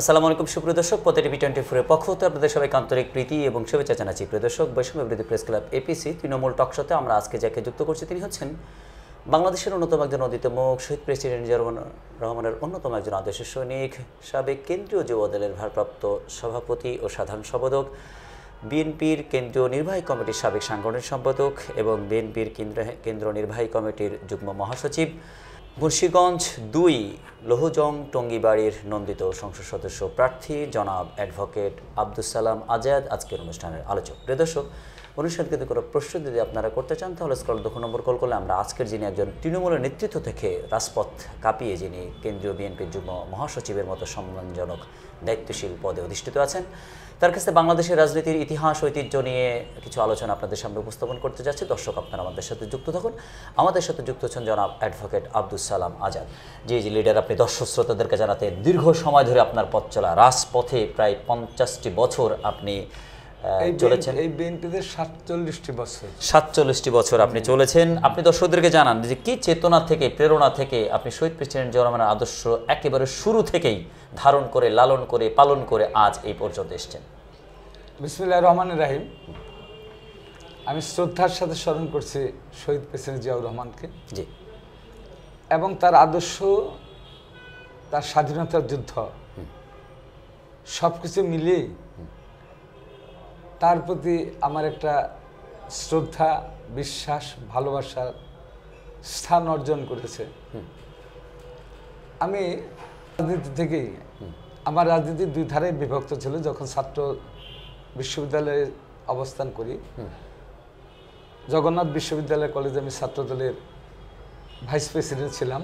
আসসালামু আলাইকুম সুপ্রিয় দর্শক, পথে টিভি 24 এর পক্ষ হতে আপনাদের সবাইকে আন্তরিক প্রীতি এবং শুভেচ্ছা জানাচ্ছি। প্রিয় দর্শক, বৈষম্য বিরোধী প্রেস ক্লাব এপিসি তৃণমূল টক শোতে আমরা আজকে যাকে যুক্ত করছি তিনি হচ্ছেন বাংলাদেশের অন্যতম একজন অদিত মুখ, শহীদ প্রেসিডেন্ট জিয়াউর রহমানের অন্যতম একজন আদর্শ সৈনিক, সাবেক কেন্দ্রীয় যুব দলের ভারপ্রাপ্ত সভাপতি ও সাধারণ সম্পাদক, বিএনপির কেন্দ্রীয় নির্বাহী কমিটির সাবেক সাংগঠনিক সম্পাদক এবং বিএনপির কেন্দ্র নির্বাহী কমিটির যুগ্ম মহাসচিব, মুন্সিগঞ্জ ২ লৌহজং টঙ্গিবাড়ির নন্দিত সংসদ সদস্য প্রার্থী জনাব অ্যাডভোকেট আব্দুস সালাম আজাদ আজকের অনুষ্ঠানের আলোচক। প্রিয় দর্শক, অনুষ্ঠানকে যদি কোনো প্রশ্ন যদি আপনারা করতে চান তাহলে স্ক্রল ২ নম্বর কল করলে আমরা আজকের যিনি একজন তৃণমূলের নেতৃত্ব থেকে রাজপথ কাঁপিয়ে যিনি কেন্দ্রীয় বিএনপির যুগ্ম মহাসচিবের মতো সম্মানজনক দায়িত্বশীল পদে অধিষ্ঠিত আছেন, তার কাছে বাংলাদেশের রাজনীতির ইতিহাস ঐতিহ্য নিয়ে কিছু আলোচনা আপনাদের সামনে উপস্থাপন করতে যাচ্ছে। দর্শক, আপনারা আমাদের সাথে যুক্ত থাকুন। আমাদের সাথে যুক্ত হচ্ছেন জনাব অ্যাডভোকেট আব্দুস সালাম আজাদ। জি লিডার, আপনি দর্শক শ্রোতাদেরকে জানাতে দীর্ঘ সময় ধরে আপনার পথ চলা, রাজপথে প্রায় ৫০টি বছর আপনি চলেছেন। এই বিএনপিতে ৪৭টি বছর আপনি চলেছেন। আপনি দর্শকদেরকে জানান যে কি চেতনা থেকে, প্রেরণা থেকে আপনি শহীদ প্রেসিডেন্ট জিয়াউর রহমানের আদর্শ একেবারে শুরু থেকেই ধারণ করে, লালন করে, পালন করে আজ এই পর্যন্ত এসেছেন। বিসমিল্লাহির রহমানির রহিম। আমি শ্রদ্ধার সাথে স্মরণ করছি শহীদ প্রেসিডেন্ট জিয়াউর রহমানকে, জি, এবং তার আদর্শ, তার স্বাধীনতার যুদ্ধ সব কিছু মিলিয়েই তার প্রতি আমার একটা শ্রদ্ধা, বিশ্বাস, ভালোবাসার স্থান অর্জন করেছে। আমি রাজনীতি থেকেই, আমার রাজনীতি দুই ধারায় বিভক্ত ছিল। যখন ছাত্র বিশ্ববিদ্যালয়ে অবস্থান করি, জগন্নাথ বিশ্ববিদ্যালয় কলেজে আমি ছাত্র দলের ভাইস প্রেসিডেন্ট ছিলাম।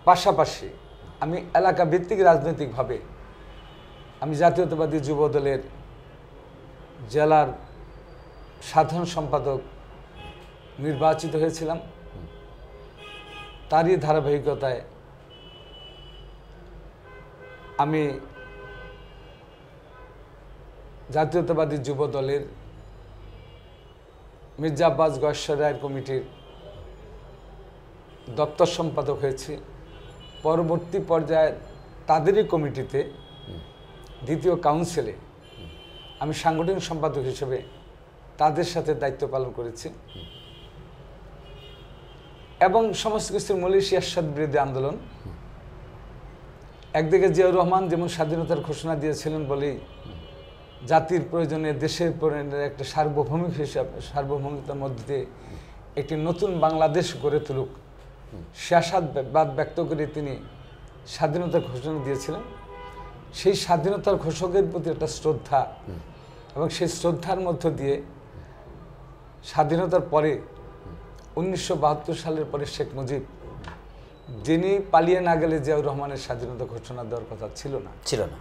পাশাপাশি আমি এলাকা ভিত্তিক রাজনৈতিকভাবে আমি জাতীয়তাবাদী যুব দলের জেলার সাধারণ সম্পাদক নির্বাচিত হয়েছিলাম। তারই ধারাবাহিকতায় আমি জাতীয়তাবাদী যুব দলের মির্জা আব্বাস গয়েশ্বর রায়ের কমিটির দপ্তর সম্পাদক হয়েছি। পরবর্তী পর্যায়ে তাদেরই কমিটিতে দ্বিতীয় কাউন্সিলে আমি সাংগঠনিক সম্পাদক হিসেবে তাদের সাথে দায়িত্ব পালন করেছি, এবং সমস্ত কিছুর মূল এরশাদ বিরোধী আন্দোলন। একদিকে জিয়াউর রহমান যেমন স্বাধীনতার ঘোষণা দিয়েছিলেন বলেই জাতির প্রয়োজনে, দেশের প্রয়োজনে একটা সার্বভৌমিকতার মধ্যে একটি নতুন বাংলাদেশ গড়ে তুলুক, সে আশাবাদ ব্যক্ত করে তিনি স্বাধীনতার ঘোষণা দিয়েছিলেন। সেই স্বাধীনতার ঘোষকের প্রতি একটা শ্রদ্ধা, এবং সেই শ্রদ্ধার মধ্য দিয়ে স্বাধীনতার পরে ১৯৭২ সালের পরে শেখ মুজিব, যিনি পালিয়ে না গেলে জিয়াউর রহমানের স্বাধীনতা ঘোষণা দেওয়ার কথা ছিল না।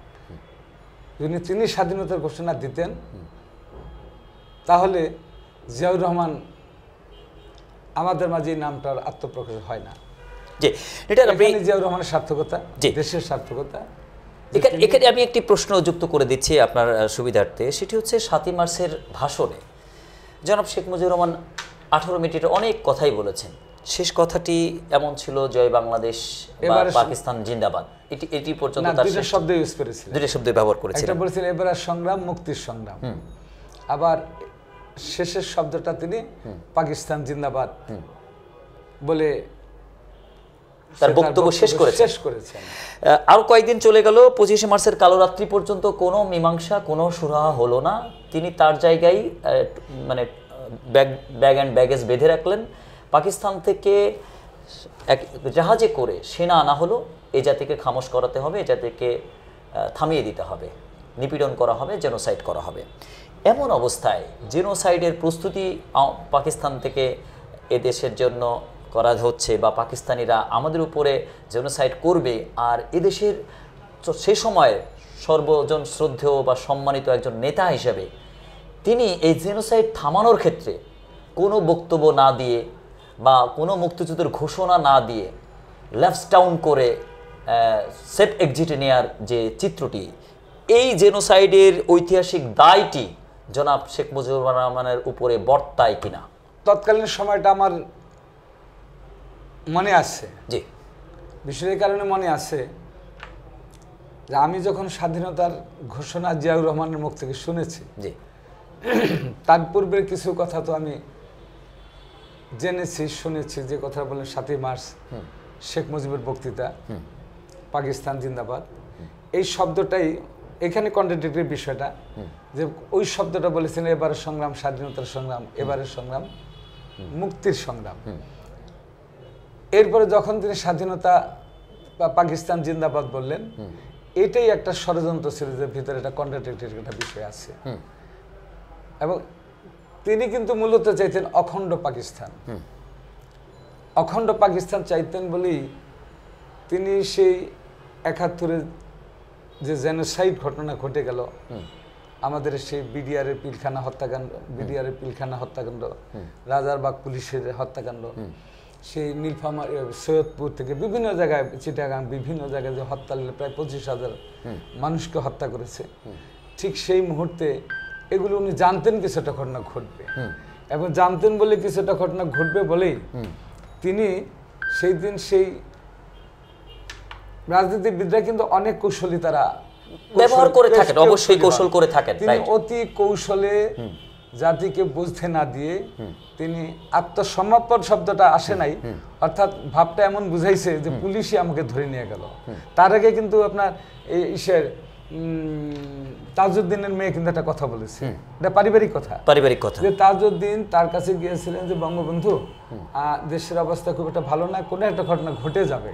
যদি তিনি স্বাধীনতার ঘোষণা দিতেন তাহলে জিয়াউর রহমান আমাদের মাঝে এই নামটার আত্মপ্রকাশ হয় না। জিয়াউর রহমানের সার্থকতা, দেশের সার্থকতা। এখানে আমি একটি প্রশ্ন যুক্ত করে দিচ্ছি আপনার সুবিধার্থে। সেটি হচ্ছে ৭ই মার্চের ভাষণে জনাব শেখ মুজিবুর রহমান ১৮ মিনিটের অনেক কথাই বলেছেন। শেষ কথাটি এমন ছিল, জয় বাংলাদেশ, পাকিস্তান জিন্দাবাদ। এটি পর্যন্ত তার দুটো শব্দ ইউজ করেছিলেন, দুটো শব্দ ব্যবহার করেছিলেন। একটা বলেছিলেন এবার সংগ্রাম, মুক্তির সংগ্রাম। আবার শেষের শব্দটা তিনি পাকিস্তান জিন্দাবাদ বলে তার বক্তব্য শেষ করেছেন। আরো কয়েকদিন চলে গেল, ২৫শে মার্চের কালো রাত্রি পর্যন্ত কোনো মীমাংসা, কোনো সুরাহা হলো না। তিনি তার জায়গায় মানে ব্যাগ অ্যান্ড ব্যাগেজ বেঁধে রাখলেন। পাকিস্তান থেকে এক জাহাজে করে সেনা আনা হলো। এ জাতিকে খামোশ করাতে হবে, এ জাতিকে থামিয়ে দিতে হবে, নিপীড়ন করা হবে, জেনোসাইড করা হবে। এমন অবস্থায় জেনোসাইডের প্রস্তুতি পাকিস্তান থেকে এদেশের জন্য করা হচ্ছে, বা পাকিস্তানিরা আমাদের উপরে জেনোসাইড করবে। আর এদেশের সে সময় সর্বজন শ্রদ্ধেয় বা সম্মানিত একজন নেতা হিসেবে তিনি এই জেনোসাইড থামানোর ক্ষেত্রে কোনো বক্তব্য না দিয়ে বা কোনো মুক্তিযুদ্ধের ঘোষণা না দিয়ে লেফট ডাউন করে সেফ এক্সিটে নেওয়ার যে চিত্রটি, এই জেনোসাইডের ঐতিহাসিক দায়টি জনাব শেখ মুজিবুর রহমানের উপরে বর্তায় কিনা? তৎকালীন সময়টা আমার মনে আছে। জি, বিষয়ের কারণে মনে আছে যে আমি যখন স্বাধীনতার ঘোষণা জিয়াউর রহমানের মুখ থেকে শুনেছি, জি, তার পূর্বের কিছু কথা তো আমি জেনেছি, শুনেছি। যে কথা বলেন 7ই মার্চ শেখ মুজিবের বক্তৃতা, পাকিস্তান জিন্দাবাদ, এই শব্দটাই এখানে কন্ট্রাডিক্টরি বিষয়টা, যে ওই শব্দটা বলেছেন এবারের সংগ্রাম স্বাধীনতার সংগ্রাম, এবারের সংগ্রাম মুক্তির সংগ্রাম। এরপরে যখন তিনি স্বাধীনতা বা পাকিস্তান জিন্দাবাদ বললেন, এটাই একটা ষড়যন্ত্র ছিল যে ভিতরে একটা কন্ট্রাডিক্টরি একটা বিষয় আছে। এবং তিনি কিন্তু মূলত চাইতেন অখণ্ড পাকিস্তান, অখণ্ড পাকিস্তান চাইতেন বলেই তিনি সেই 71-এ যে জেনোসাইড ঘটনা ঘটে গেল, আমাদের সেই বিডিআরের পিলখানা হত্যাকাণ্ড, বিডিআরের পিলখানা হত্যাকাণ্ড, রাজারবাগ পুলিশের হত্যাকাণ্ড, সেই নীলফামারী সৈয়দপুর থেকে বিভিন্ন জায়গায়, চিটাগাং বিভিন্ন জায়গায় যে হত্যা, প্রায় 25,000 মানুষকে হত্যা করেছে, ঠিক সেই মুহূর্তে এগুলো উনি জানতেন কিছুটা ঘটনা ঘটবে, এবং জানতেন বলে কিছুটা ঘটনা ঘটবে বলেই তিনি সেই দিন সেই রাজনীতিবিদরা কিন্তু অনেক কৌশলী তারা ব্যবহার করে থাকেন, অবশ্যই কৌশল করে থাকেন। তিনি অতি কৌশলে জাতিকে বুঝতে না দিয়ে তিনি আত্মসমর্পণ শব্দটা আসে নাই, অর্থাৎ ভাবটা এমন বুঝাইছে যে পুলিশই আমাকে ধরে নিয়ে গেল। তার আগে কিন্তু আপনার এই ইসের তাজউদ্দিনের মেয়ে কিন্তু একটা কথা বলেছে, এটা পারিবারিক কথা, যে তাজউদ্দিন তার কাছে গিয়েছিলেন যে বঙ্গবন্ধু দেশের অবস্থা খুব একটা ভালো না, কোনো একটা ঘটনা ঘটে যাবে,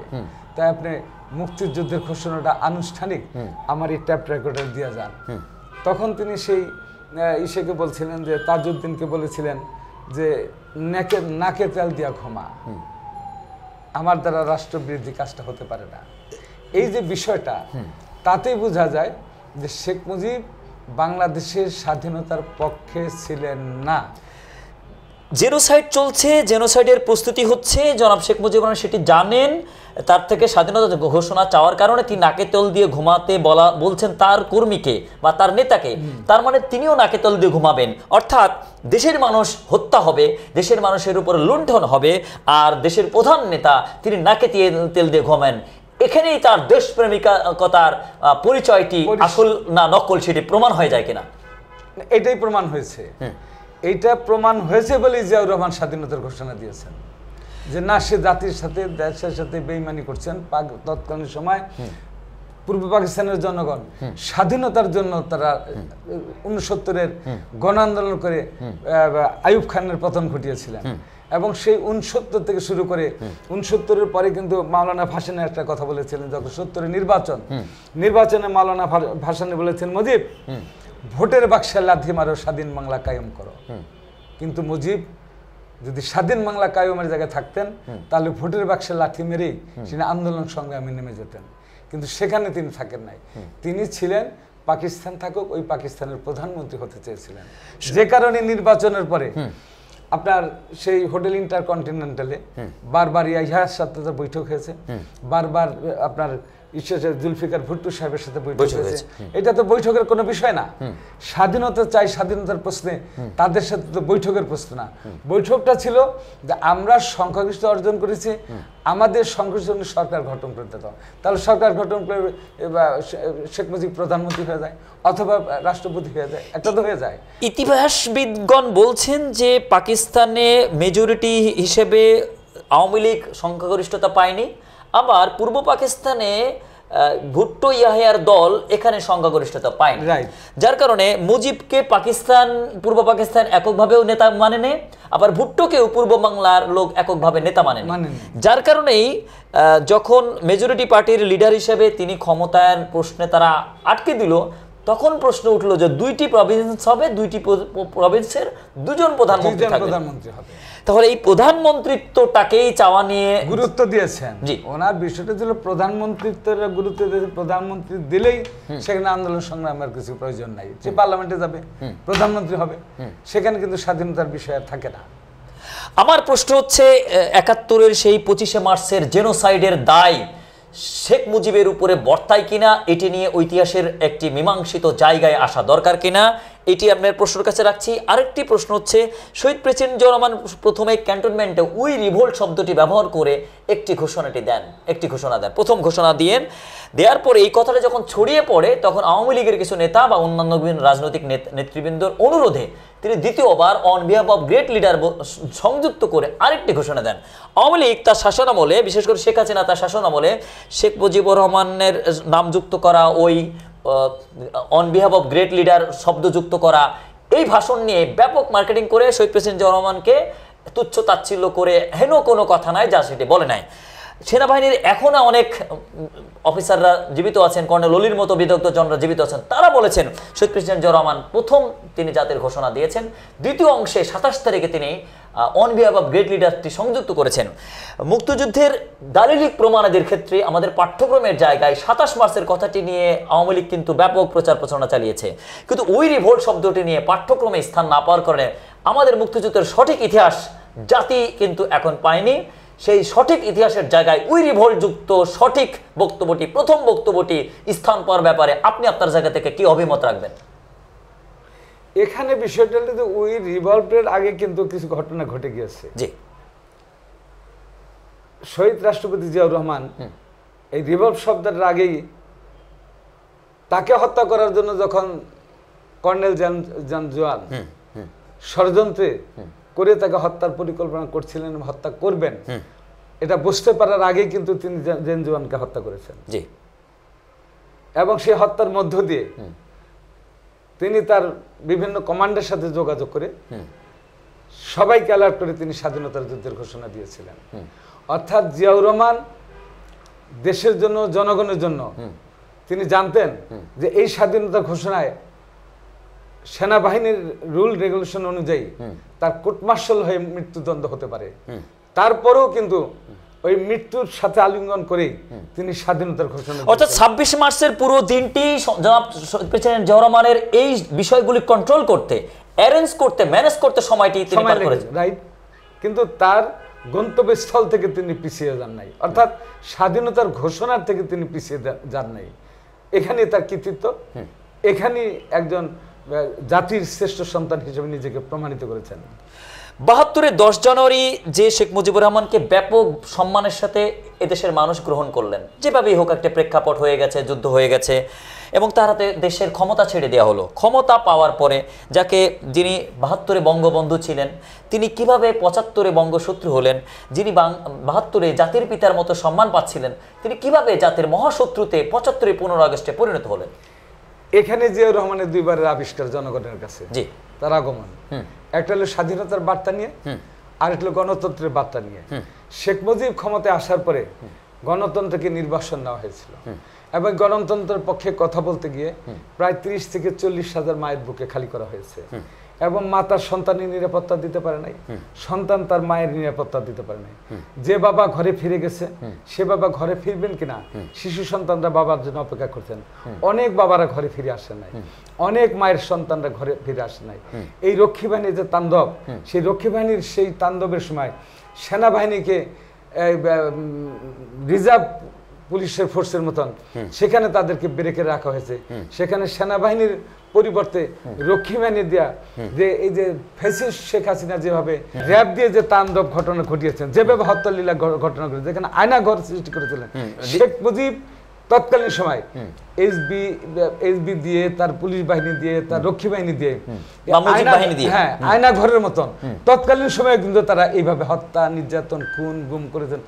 তাই আপনি মুক্তিযুদ্ধের ঘোষণাটা আনুষ্ঠানিক আমার এই ট্যাপ রেকর্ডার দিয়ে যান। তখন তিনি সেই ইসেকে বলছিলেন, যে তাজউদ্দিনকে বলেছিলেন যে নাকে তেল দিয়া ঘুমা, আমার দ্বারা রাষ্ট্রবিরোধী কাজটা হতে পারে না। এই যে বিষয়টা, তাতেই বোঝা যায় যে শেখ মুজিব বাংলাদেশের স্বাধীনতার পক্ষে ছিলেন না। জেনোসাইড চলছে, জেনোসাইডের প্রস্তুতি হচ্ছে, জনাব শেখ মুজিবুর রহমান সেটি জানেন। তার থেকে স্বাধীনতা ঘোষণা চাওয়ার কারণে তিনি নাকে তেল দিয়ে ঘুমাতে বলছেন তার কর্মীকে বা তার নেতাকে, তার মানে তিনিও নাকে তেল দিয়ে ঘুমাবেন। অর্থাৎ দেশের মানুষ হত্যা হবে, দেশের মানুষের উপর লুণ্ঠন হবে, আর দেশের প্রধান নেতা তিনি নাকে তেল দিয়ে ঘুমাবেন। এখানেই তার দেশপ্রেমিকতার পরিচয়টি আসল না নকল সেটি প্রমাণ হয়ে যায় কিনা? এটাই প্রমাণ হয়েছে, এইটা প্রমাণ হয়েছে বলেই জিয়াউর রহমান স্বাধীনতার ঘোষণা দিয়েছেন, যে না সে জাতির সাথে দেশের সাথে বেইমানি করছেন। তৎকালীন সময় পূর্ব পাকিস্তানের জনগণ স্বাধীনতার জন্য তারা 69-এর গণ আন্দোলন করে আইয়ুব খানের পতন ঘটিয়েছিলেন, এবং সেই 69 থেকে শুরু করে 69-এর পরে কিন্তু মাওলানা ভাসানী একটা কথা বলেছিলেন, যখন 70-এর নির্বাচনে মাওলানা ভাসানী বলেছেন, মুজিব ভোটের বাক্সে লাথি মারো, স্বাধীন বাংলা কায়েম করো। কিন্তু মুজিব যদি স্বাধীন বাংলা কায়েমের জায়গায় থাকতেন, তাহলে ভোটের বাক্সে লাথি মেরেই তিনি আন্দোলন সংগ্রামে নেমে যেতেন, কিন্তু সেখানে তিনি থাকেন নাই। তিনি ছিলেন পাকিস্তান থাকুক, ওই পাকিস্তানের প্রধানমন্ত্রী হতে চেয়েছিলেন, যে কারণে নির্বাচনের পরে আপনার সেই হোটেল ইন্টারকন্টিনেন্টালে বারবার ইয়াহিয়ার সাথে বৈঠক হয়েছে, বারবার আপনার জুলফিকার ভুট্টো সাহেবের সাথে বৈঠক হয়েছে। এটা তো বৈঠকের কোনো বিষয় না। স্বাধীনতা চাই, স্বাধীনতার প্রশ্নে তাদের সাথে তো বৈঠকের প্রশ্ন না। বৈঠকটা ছিল যে আমরা সংখ্যাগরিষ্ঠ অর্জন করেছি, আমাদের সংখ্যাগরিষ্ঠ সরকার গঠন করতে দাও, তাহলে সরকার গঠন করে শেখ মুজিব প্রধানমন্ত্রী হয়ে যায় অথবা রাষ্ট্রপতি হয়ে যায়, একটা তো হয়ে যায়। ইতিহাসবিদগণ বলছেন যে পাকিস্তানে মেজরিটি হিসেবে আওয়ামী লীগ সংখ্যাগরিষ্ঠতা পায়নি, আবার পূর্ব পাকিস্তানে ভুট্টো ইয়াহিয়ার দল এখানে সংখ্যাগরিষ্ঠতা পায়নি, যার কারণে মুজিবকে পূর্ব পাকিস্তান এককভাবেও নেতা মানে নেয়, আবার ভুট্টোকেও পূর্ব বাংলার লোক এককভাবে নেতা মানে নেয়। যার কারণেই যখন মেজরিটি পার্টির লিডার হিসেবে তিনি ক্ষমতায়ন প্রশ্নে তারা আটকে দিল, তখন প্রশ্ন উঠলো যে 2টি প্রভিন্স হবে, 2টি প্রভিন্সের 2জন প্রধানমন্ত্রী হবে। তাহলে এই প্রধানমন্ত্রিত্বটাকেই চাওয়া নিয়ে গুরুত্ব দিয়েছেন। জি, ওনার বিষয়টা ছিল প্রধানমন্ত্রিত্বের গুরুত্ব দিয়েছে। প্রধানমন্ত্রী দিলেই সেখানে আন্দোলন সংগ্রামের কিছু প্রয়োজন নাই, যে পার্লামেন্টে যাবে প্রধানমন্ত্রী হবে, সেখানে কিন্তু স্বাধীনতার বিষয় আর থাকে না। আমার প্রশ্ন হচ্ছে 71-এর সেই 25শে মার্চের জেনোসাইডের দায় শেখ মুজিবের উপরে বর্তায় কিনা, এটি নিয়ে ঐতিহাসের একটি মীমাংসিত জায়গায় আসা দরকার কিনা, এটি আপনার প্রশ্নের কাছে রাখছি। আরেকটি প্রশ্ন হচ্ছে, শহীদ প্রেসিডেন্ট জিয়াউর রহমান প্রথমে ক্যান্টনমেন্টে উই রিভোল্ট শব্দটি ব্যবহার করে একটি ঘোষণা দেন। প্রথম ঘোষণা দিয়েন দেওয়ার পরে এই কথাটা যখন ছড়িয়ে পড়ে তখন আওয়ামী লীগের কিছু নেতা বা অন্যান্য রাজনৈতিক নেতৃবৃন্দর অনুরোধে তিনি দ্বিতীয়বার on behalf of great leader সংযুক্ত করে আরেকটি ঘোষণা দেন। আওয়ামী লীগ তার শাসনামলে, বিশেষ করে শেখ হাসিনা তার শাসনামলে শেখ মুজিবুর রহমানের নাম যুক্ত করা, ওই on behalf of great leader শব্দ যুক্ত করা, এই ভাষণ নিয়ে ব্যাপক মার্কেটিং করে শহীদ প্রেসিডেন্ট জিয়াউর রহমানকে তুচ্ছ তাচ্ছিল্য করে হেন কোনো কথা নাই যা সেটি বলে নাই। সেনাবাহিনীর এখনো অনেক অফিসাররা জীবিত আছেন, কর্নেল অলির মতো বিদগ্ধ জনরা জীবিত আছেন, তারা বলেছেন শহীদ প্রেসিডেন্ট জিয়াউর রহমান প্রথম তিনি জাতির ঘোষণা দিয়েছেন, দ্বিতীয় অংশে 27 তারিখে তিনি অন বিহাফ অফ গ্রেট লিডারটি সংযুক্ত করেছেন। মুক্তিযুদ্ধের দালিলিক প্রমাণাদির ক্ষেত্রে আমাদের পাঠ্যক্রমের জায়গায় 27 মার্চের কথাটি নিয়ে আওয়ামী লীগ কিন্তু ব্যাপক প্রচার প্রচারণা চালিয়েছে, কিন্তু ওই রিভোল্ট শব্দটি নিয়ে পাঠ্যক্রমে স্থান না পাওয়ার কারণে আমাদের মুক্তিযুদ্ধের সঠিক ইতিহাস জাতি কিন্তু এখন পায়নি। সেই সঠিক ইতিহাসের জায়গায় ওই রিভোল্ট যুক্ত সঠিক বক্তব্যটি, প্রথম বক্তব্যটি স্থান পাওয়ার ব্যাপারে আপনি আপনার জায়গা থেকে কি অভিমত রাখবেন? এখানে বিষয়টা হলো ওই রিভল্টের আগে কিন্তু কিছু ঘটনা ঘটে গিয়েছে। জি, শহীদ রাষ্ট্রপতি জিয়াউর রহমান এই রিভল্ট শব্দের আগেই তাকে হত্যা করার জন্য যখন কর্নেল জওয়ান ষড়যন্ত্রে করে তাকে হত্যার পরিকল্পনা করছিলেন, হত্যা করবেন, এটা বুঝতে পারার আগে কিন্তু তিনি জওয়ানকে হত্যা করেছেন। জি, এবং সেই হত্যার মধ্য দিয়ে তিনি তার বিভিন্ন কমান্ডের সাথে যোগাযোগ করে সবাইকে অ্যালার্ট করে তিনি স্বাধীনতার যুদ্ধের ঘোষণা দিয়েছিলেন। অর্থাৎ জিয়াউর রহমান দেশের জন্য, জনগণের জন্য তিনি জানতেন যে এই স্বাধীনতার ঘোষণায় সেনাবাহিনীর রুল রেগুলেশন অনুযায়ী তার কোর্ট মার্শাল হয়ে মৃত্যুদণ্ড হতে পারে, তারপরেও কিন্তু ওই মৃত্যুর সাথে আলিঙ্গন করে তিনি স্বাধীনতার ঘোষণা। অর্থাৎ 26 মার্চের পুরো দিনটি জনাব প্রেসিডেন্ট জিয়াউর রহমানের এই বিষয়গুলি কন্ট্রোল করতে, অ্যারেঞ্জ করতে, ম্যানেজ করতে সময়টি তিনি পার করেছেন, রাইট। কিন্তু তার গন্তব্যস্থল থেকে তিনি পিছিয়ে যান নাই, অর্থাৎ স্বাধীনতার ঘোষণার থেকে তিনি পিছিয়ে যান নাই। এখানে তার কৃতিত্ব, এখানে একজন জাতির শ্রেষ্ঠ সন্তান হিসেবে নিজেকে প্রমাণিত করেছেন। 72-এর 10 জানুয়ারি যে শেখ মুজিবুর রহমানকে ব্যাপক সম্মানের সাথে এদেশের মানুষ গ্রহণ করলেন, যেভাবেই হোক একটা প্রেক্ষাপট হয়ে গেছে, যুদ্ধ হয়ে গেছে এবং তার হাতে দেশের ক্ষমতা ছেড়ে দেওয়া হলো। ক্ষমতা পাওয়ার পরে যিনি 72-এ বঙ্গবন্ধু ছিলেন, তিনি কিভাবে 75-এ বঙ্গশত্রু হলেন, যিনি 72-এ জাতির পিতার মতো সম্মান পাচ্ছিলেন, তিনি কিভাবে জাতির মহাশত্রুতে 75-এ 15 আগস্টে পরিণত হলেন? এখানে জিয়াউর রহমানের দুইবারের আবিষ্কার জনগণের কাছে, জি, তার আগমন। একটা হলো স্বাধীনতার বার্তা নিয়ে, আর একটা হলো গণতন্ত্রের বার্তা নিয়ে। শেখ মুজিব ক্ষমতায় আসার পরে গণতন্ত্রকে নির্বাসন নেওয়া হয়েছিল এবং গণতন্ত্রের পক্ষে কথা বলতে গিয়ে প্রায় 30 থেকে 40 হাজার মায়ের বুকে খালি করা হয়েছে এবং মা তার সন্তানের নিরাপত্তা দিতে পারে নাই, সন্তান তার মায়ের নিরাপত্তা দিতে পারে নাই। যে বাবা ঘরে ফিরে গেছে সে বাবা ঘরে ফিরবেন কিনা শিশু সন্তানরা বাবার জন্য অপেক্ষা করছেন। অনেক বাবারা ঘরে ফিরে আসেন নাই, অনেক মায়ের সন্তানরা ঘরে ফিরে আসে নাই। এই রক্ষী বাহিনীর যে তাণ্ডব, সেই রক্ষী বাহিনীর সেই তাণ্ডবের সময় সেনাবাহিনীকে রিজার্ভ পুলিশের ফোর্সের মতন সেখানে তাদেরকে ব্রেকে রাখা হয়েছে। সেখানে সেনাবাহিনীর পরিবর্তে রক্ষী বাহিনী দেয়া, যে এই যে ফ্যাসিস্ট শেখ হাসিনা যেভাবে র্যাব দিয়ে যে তাণ্ডব ঘটনা ঘটিয়েছেন, যেভাবে হত্যালীলা ঘটনা ঘটেছে, যেখানে আয়না ঘর সৃষ্টি করেছিলেন শেখ মুজিব তৎকালীন সময়, এসবি দিয়ে, তার পুলিশ বাহিনী দিয়ে, তার রক্ষী বাহিনী দিয়ে, হ্যাঁ, আয়না ঘরের মতন তৎকালীন সময়ে কিন্তু তারা এইভাবে হত্যা, নির্যাতন, খুন, গুম করেছেন।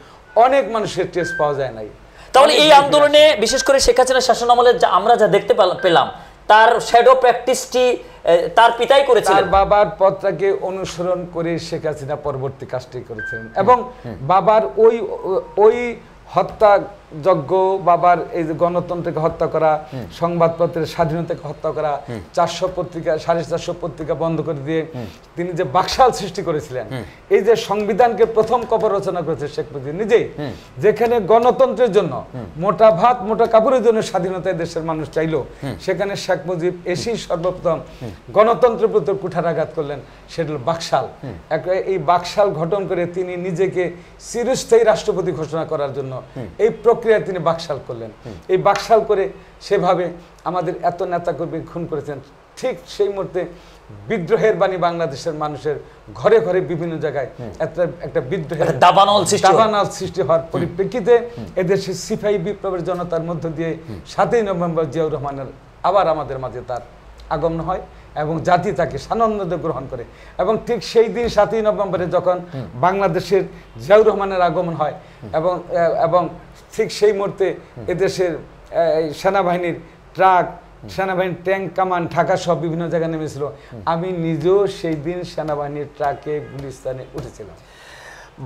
অনেক মানুষের ট্রেস পাওয়া যায় নাই। তাহলে এই আন্দোলনে বিশেষ করে শেখ হাসিনার শাসনামলে আমরা যা দেখতে পেলাম, তার শ্যাডো প্র্যাকটিসটি তার পিতাই করেছিলেন। তার বাবার পথটাকে অনুসরণ করে শেখ হাসিনা পরবর্তী কাজটি করেছিলেন এবং বাবার ওই হত্যা যজ্ঞ, বাবার এই যে গণতন্ত্রকে হত্যা করা, সংবাদপত্রের স্বাধীনতাকে হত্যা করা, 400 পত্রিকা 450 পত্রিকা বন্ধ করে দিয়ে তিনি যে বাকশাল সৃষ্টি করেছিলেন, এই যে সংবিধানকে প্রথম কবর রচনা করেছে শেখ মুজিব নিজেই, যেখানে গণতন্ত্রের জন্য মোটা ভাত মোটা কাপড়ের জন্য স্বাধীনতায় দেশের মানুষ চাইলো, সেখানে শেখ মুজিব এসেই সর্বপ্রথম গণতন্ত্রের প্রতি কুঠারাঘাত করলেন, সেটা হল বাকশাল। এই বাকশাল গঠন করে তিনি নিজেকে চিরস্থায়ী রাষ্ট্রপতি ঘোষণা করার জন্য এই প্রক্রিয়ায় তিনি বাকশাল করলেন। এই বাকশাল করে সেভাবে আমাদের এত নেতাকর্মী খুন করেছেন। ঠিক সেই মুহূর্তে বিদ্রোহের বাণী বাংলাদেশের মানুষের ঘরে ঘরে বিভিন্ন জায়গায় একটা বিদ্রোহের দাবানল সৃষ্টি হওয়ার পরিপ্রেক্ষিতে এদেশে সিপাহী বিপ্লবের জনতার মধ্য দিয়ে 7ই নভেম্বর জিয়াউর রহমানের আবার আমাদের মাঝে তার আগমন হয় এবং জাতি তাকে সানন্দে গ্রহণ করে। এবং ঠিক সেই দিন 7ই নভেম্বরে যখন বাংলাদেশের জিয়াউর রহমানের আগমন হয় এবং ঠিক সেই মুহূর্তে এদেশের সেনাবাহিনীর ট্রাক, সেনাবাহিনীর ট্যাঙ্ক, কামান, ঢাকা সব বিভিন্ন জায়গায় নেমেছিল। আমি নিজেও সেই দিন সেনাবাহিনীর ট্রাকে গুলিস্তানে উঠেছিলাম।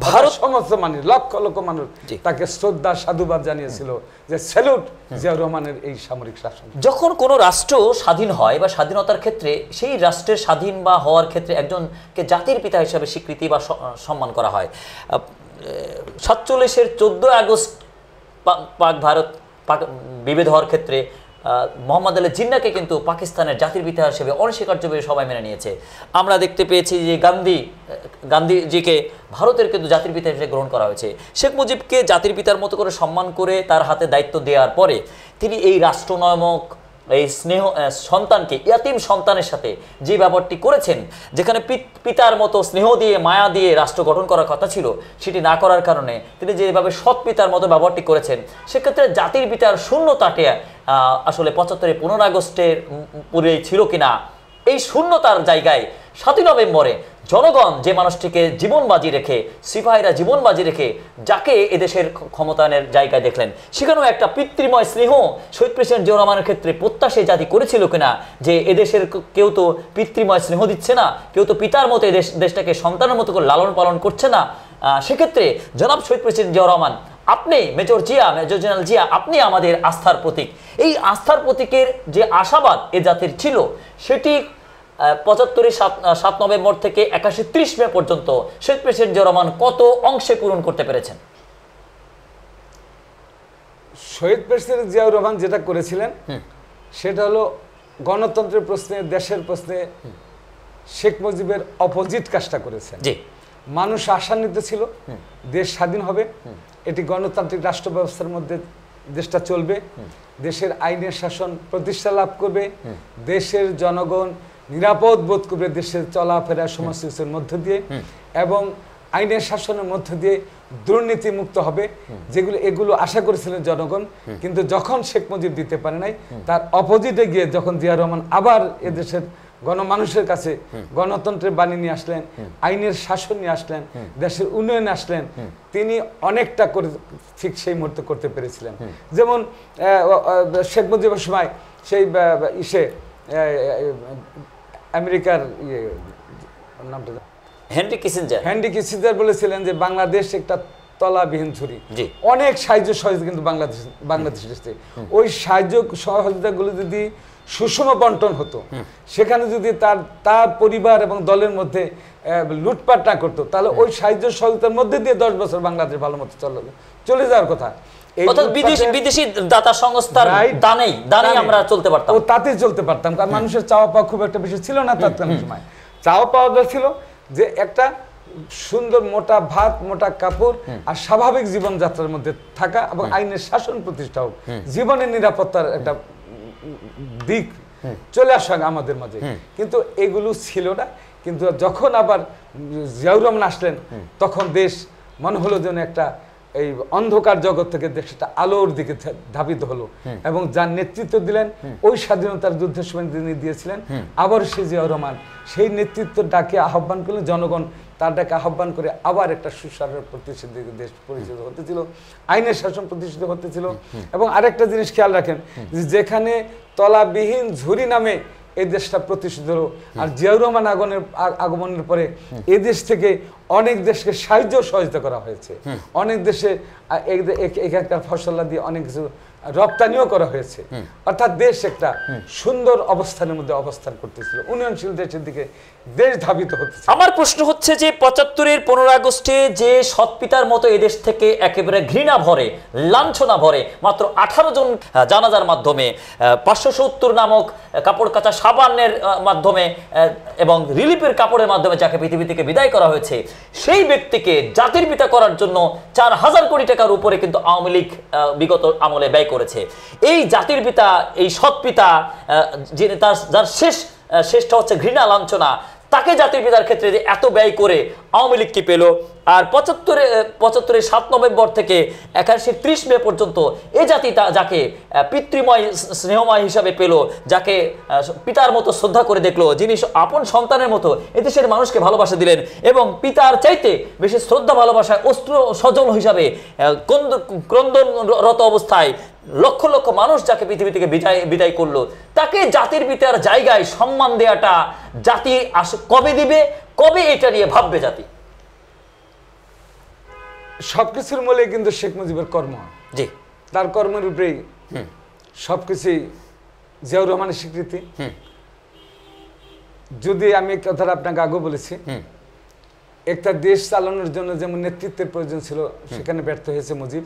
ভারত সমস্ত মানুষ, লক্ষ লক্ষ মানুষ তাকে শ্রদ্ধা সাধুবাদ জানিয়েছিল যে স্যালুট জিয়াউর রহমানের এই সামরিক শাসন। যখন কোনো রাষ্ট্র স্বাধীন হয় বা স্বাধীনতার ক্ষেত্রে সেই রাষ্ট্রের স্বাধীন বা হওয়ার ক্ষেত্রে একজনকে জাতির পিতা হিসাবে স্বীকৃতি বা সম্মান করা হয়। 47-এর 14 আগস্ট পাক ভারত বিভেদ হওয়ার ক্ষেত্রে মোহাম্মদ আলী জিন্নাকে কিন্তু পাকিস্তানের জাতির পিতা হিসেবে অনস্বীকার্যভাবে সবাই মেনে নিয়েছে। আমরা দেখতে পেয়েছি যে গান্ধীজিকে ভারতের কিন্তু জাতির পিতা হিসেবে গ্রহণ করা হয়েছে। শেখ মুজিবকে জাতির পিতার মতো করে সম্মান করে তার হাতে দায়িত্ব দেওয়ার পরে তিনি এই রাষ্ট্রনায়ক এই সন্তানকে, ইয়াতিম সন্তানের সাথে যে ব্যাপারটি করেছেন, যেখানে পিতার মতো স্নেহ দিয়ে মায়া দিয়ে রাষ্ট্র গঠন করার কথা ছিল সেটি না করার কারণে তিনি যেভাবে সৎ পিতার মতো ব্যবহারটি করেছেন, সেক্ষেত্রে জাতির পিতার শূন্যতাটি আসলে 75-এর 15 আগস্টের পরে ছিল কিনা, এই শূন্যতার জায়গায় 7ই নভেম্বরে জনগণ যে মানুষটিকে জীবন বাজি রেখে, সিপাহীরা জীবন বাজি রেখে যাকে এদেশের ক্ষমতায়নের জায়গায় দেখলেন, সেখানেও একটা পিতৃময় স্নেহ শহীদ প্রেসিডেন্ট জিয়াউর রহমানের ক্ষেত্রে প্রত্যাশী জাতি করেছিল কিনা যে এদেশের কেউ তো পিতৃময় স্নেহ দিচ্ছে না, কেউ তো পিতার মতো দেশটাকে সন্তানের মতো করে লালন পালন করছে না। সেক্ষেত্রে জনাব শহীদ প্রেসিডেন্ট জিয়াউর রহমান, আপনি মেজর জেনারেল জিয়া, আপনি আমাদের আস্থার প্রতীক। এই আস্থার প্রতীকের যে আশাবাদ এ জাতির ছিল, সেটি 75-এর 7 নভেম্বর থেকে 81-এর 30 মে পর্যন্ত শহীদ প্রেসিডেন্ট জিয়াউর রহমান কত অংশে পূরণ করতে পেরেছেন? শহীদ প্রেসিডেন্ট জিয়াউর রহমান যেটা করেছিলেন সেটা হলো গণতন্ত্রের প্রশ্নে, দেশের প্রশ্নে শেখ মুজিবের অপোজিট কাজটা করেছেন। মানুষ আশান্বিত ছিল দেশ স্বাধীন হবে, এটি গণতান্ত্রিক রাষ্ট্র ব্যবস্থার মধ্যে দেশটা চলবে, দেশের আইনের শাসন প্রতিষ্ঠা লাভ করবে, দেশের জনগণ নিরাপদ বোধ করবে দেশের চলাফেরা সমস্ত কিছুর মধ্য দিয়ে, এবং আইনের শাসনের মধ্য দিয়ে দুর্নীতি মুক্ত হবে, এগুলো আশা করেছিলেন জনগণ। কিন্তু যখন শেখ মুজিব দিতে পারে নাই, তার অপোজিটে গিয়ে যখন জিয়া রহমান আবার এদেশের গণমানুষের কাছে গণতন্ত্রের বাণী নিয়ে আসলেন, আইনের শাসন নিয়ে আসলেন, দেশের উন্নয়ন আসলেন, তিনি অনেকটা করে ঠিক সেই মুহূর্তে করতে পেরেছিলেন। যেমন শেখ মুজিবের সময় সেই আমেরিকার নামটা হেনরি কিসিঞ্জার বলেছিলেন যে বাংলাদেশ একটা তলাবিহীন ছুরি। অনেক সাহায্য সহযোগিতা কিন্তু বাংলাদেশ ওই সাহায্য সহযোগিতাগুলো যদি সুষম বন্টন হতো, সেখানে যদি তার পরিবার এবং দলের মধ্যে লুটপাট না করতো, তাহলে ওই সাহায্য সহযোগিতার মধ্যে দিয়ে 10 বছর বাংলাদেশ ভালো মতো চলে যাওয়ার কথা। বিদেশি দাতা সংস্থার দানেই আমরা চলতে পারতাম, ও তাতে চলতে পারতাম, কারণ মানুষের চাওয়া পাওয়া খুব একটা বেশি ছিল না তৎকালীন সময়। চাওয়া পাওয়া ছিল যে একটা সুন্দর মোটা ভাত, মোটা কাপড় আর স্বাভাবিক জীবনযাত্রার মধ্যে থাকা এবং আইনের শাসন প্রতিষ্ঠা হোক, জীবনের নিরাপত্তার একটা দিক চলে আসা আমাদের মাঝে। কিন্তু এগুলো ছিল না। কিন্তু যখন আবার জিয়াউর রহমান আসলেন, তখন দেশ মনে হলো যেন একটা এই অন্ধকার জগৎ থেকে দেশটা আলোর দিকে ধাবিত হলো, এবং যার নেতৃত্ব দিলেন ওই স্বাধীনতার যুদ্ধের সময় তিনি দিয়েছিলেন, আবার সে জিয়াউর রহমান সেই নেতৃত্ব ডাকে আহ্বান করলেন, জনগণ তার ডাকে আহ্বান করে আবার একটা সুশাসন প্রতিষ্ঠিত দেশ পরিচিত হতেছিল, আইনের শাসন প্রতিষ্ঠিত হতেছিল। এবং আরেকটা জিনিস খেয়াল রাখেন, যেখানে তলাবিহীন ঝুরি নামে এই দেশটা প্রতিষ্ঠিত হলো, আর জিয়াউর রহমান আগমনের পরে এই দেশ থেকে অনেক দেশকে সাহায্য সহযোগিতা করা হয়েছে। অনেক দেশে এক একটা ফসলা দিয়ে অনেক কিছু রপ্তানিও করা হয়েছে, অর্থাৎ দেশ একটা সুন্দর অবস্থানের মধ্যে অবস্থান করতেছিল, উন্নয়নশীল দেশের দিকে দেশ ধাবিত হচ্ছে। আমার প্রশ্ন হচ্ছে যে ৭৫-এর ১৫ আগস্টে যে সৎ পিতার মতো এদেশ থেকে একেবারে ঘৃণা ভরে, লাঞ্ছনা ভরে মাত্র ১৮ জন জানাজার মাধ্যমে ৫৭০ নামক কাপড় কাচা সাবানের মাধ্যমে এবং রিলিফের কাপড়ের মাধ্যমে যাকে পৃথিবী থেকে বিদায় করা হয়েছে, সেই ব্যক্তিকে জাতির পিতা করার জন্য ৪,০০০ কোটি টাকার উপরে কিন্তু আওয়ামী লীগ বিগত আমলে ব্যয় করেছে। এই জাতির পিতা, এই সৎ পিতা, যিনি যার শেষটা হচ্ছে ঘৃণা লাঞ্ছনা, তাকে জাতির পিতার ক্ষেত্রে যে এত ব্যয় করে আওয়ামী লীগ কি পেল? আর ৭৫-এর ৭ নভেম্বর থেকে ৮১-এর ৩০ মে পর্যন্ত এই জাতি যাকে পিতৃময় স্নেহময় হিসাবে পেল, যাকে পিতার মতো শ্রদ্ধা করে দেখলো, যিনি আপন সন্তানের মতো এদেশের মানুষকে ভালোবাসা দিলেন এবং পিতার চাইতে বেশি শ্রদ্ধা ভালোবাসায় অস্ত্র সজল হিসাবে ক্রন্দনরত অবস্থায় লক্ষ লক্ষ মানুষ যাকে পৃথিবী থেকে বিদায় করলো, তাকে জাতির পিতার জায়গায় সম্মান দেওয়াটা জাতি কবে দিবে, কবে এটা নিয়ে ভাববে জাতি? সবকিছুর মূলে কিন্তু শেখ মুজিবের কর্ম, জি, তার কর্মের উপরেই সবকিছুই জিয়াউর রহমানের স্বীকৃতি। যদি আমি কথাটা আপনাকে আগে বলেছি, একটা দেশ চালানোর জন্য যেমন নেতৃত্বের প্রয়োজন ছিল, সেখানে ব্যর্থ হয়েছে মুজিব,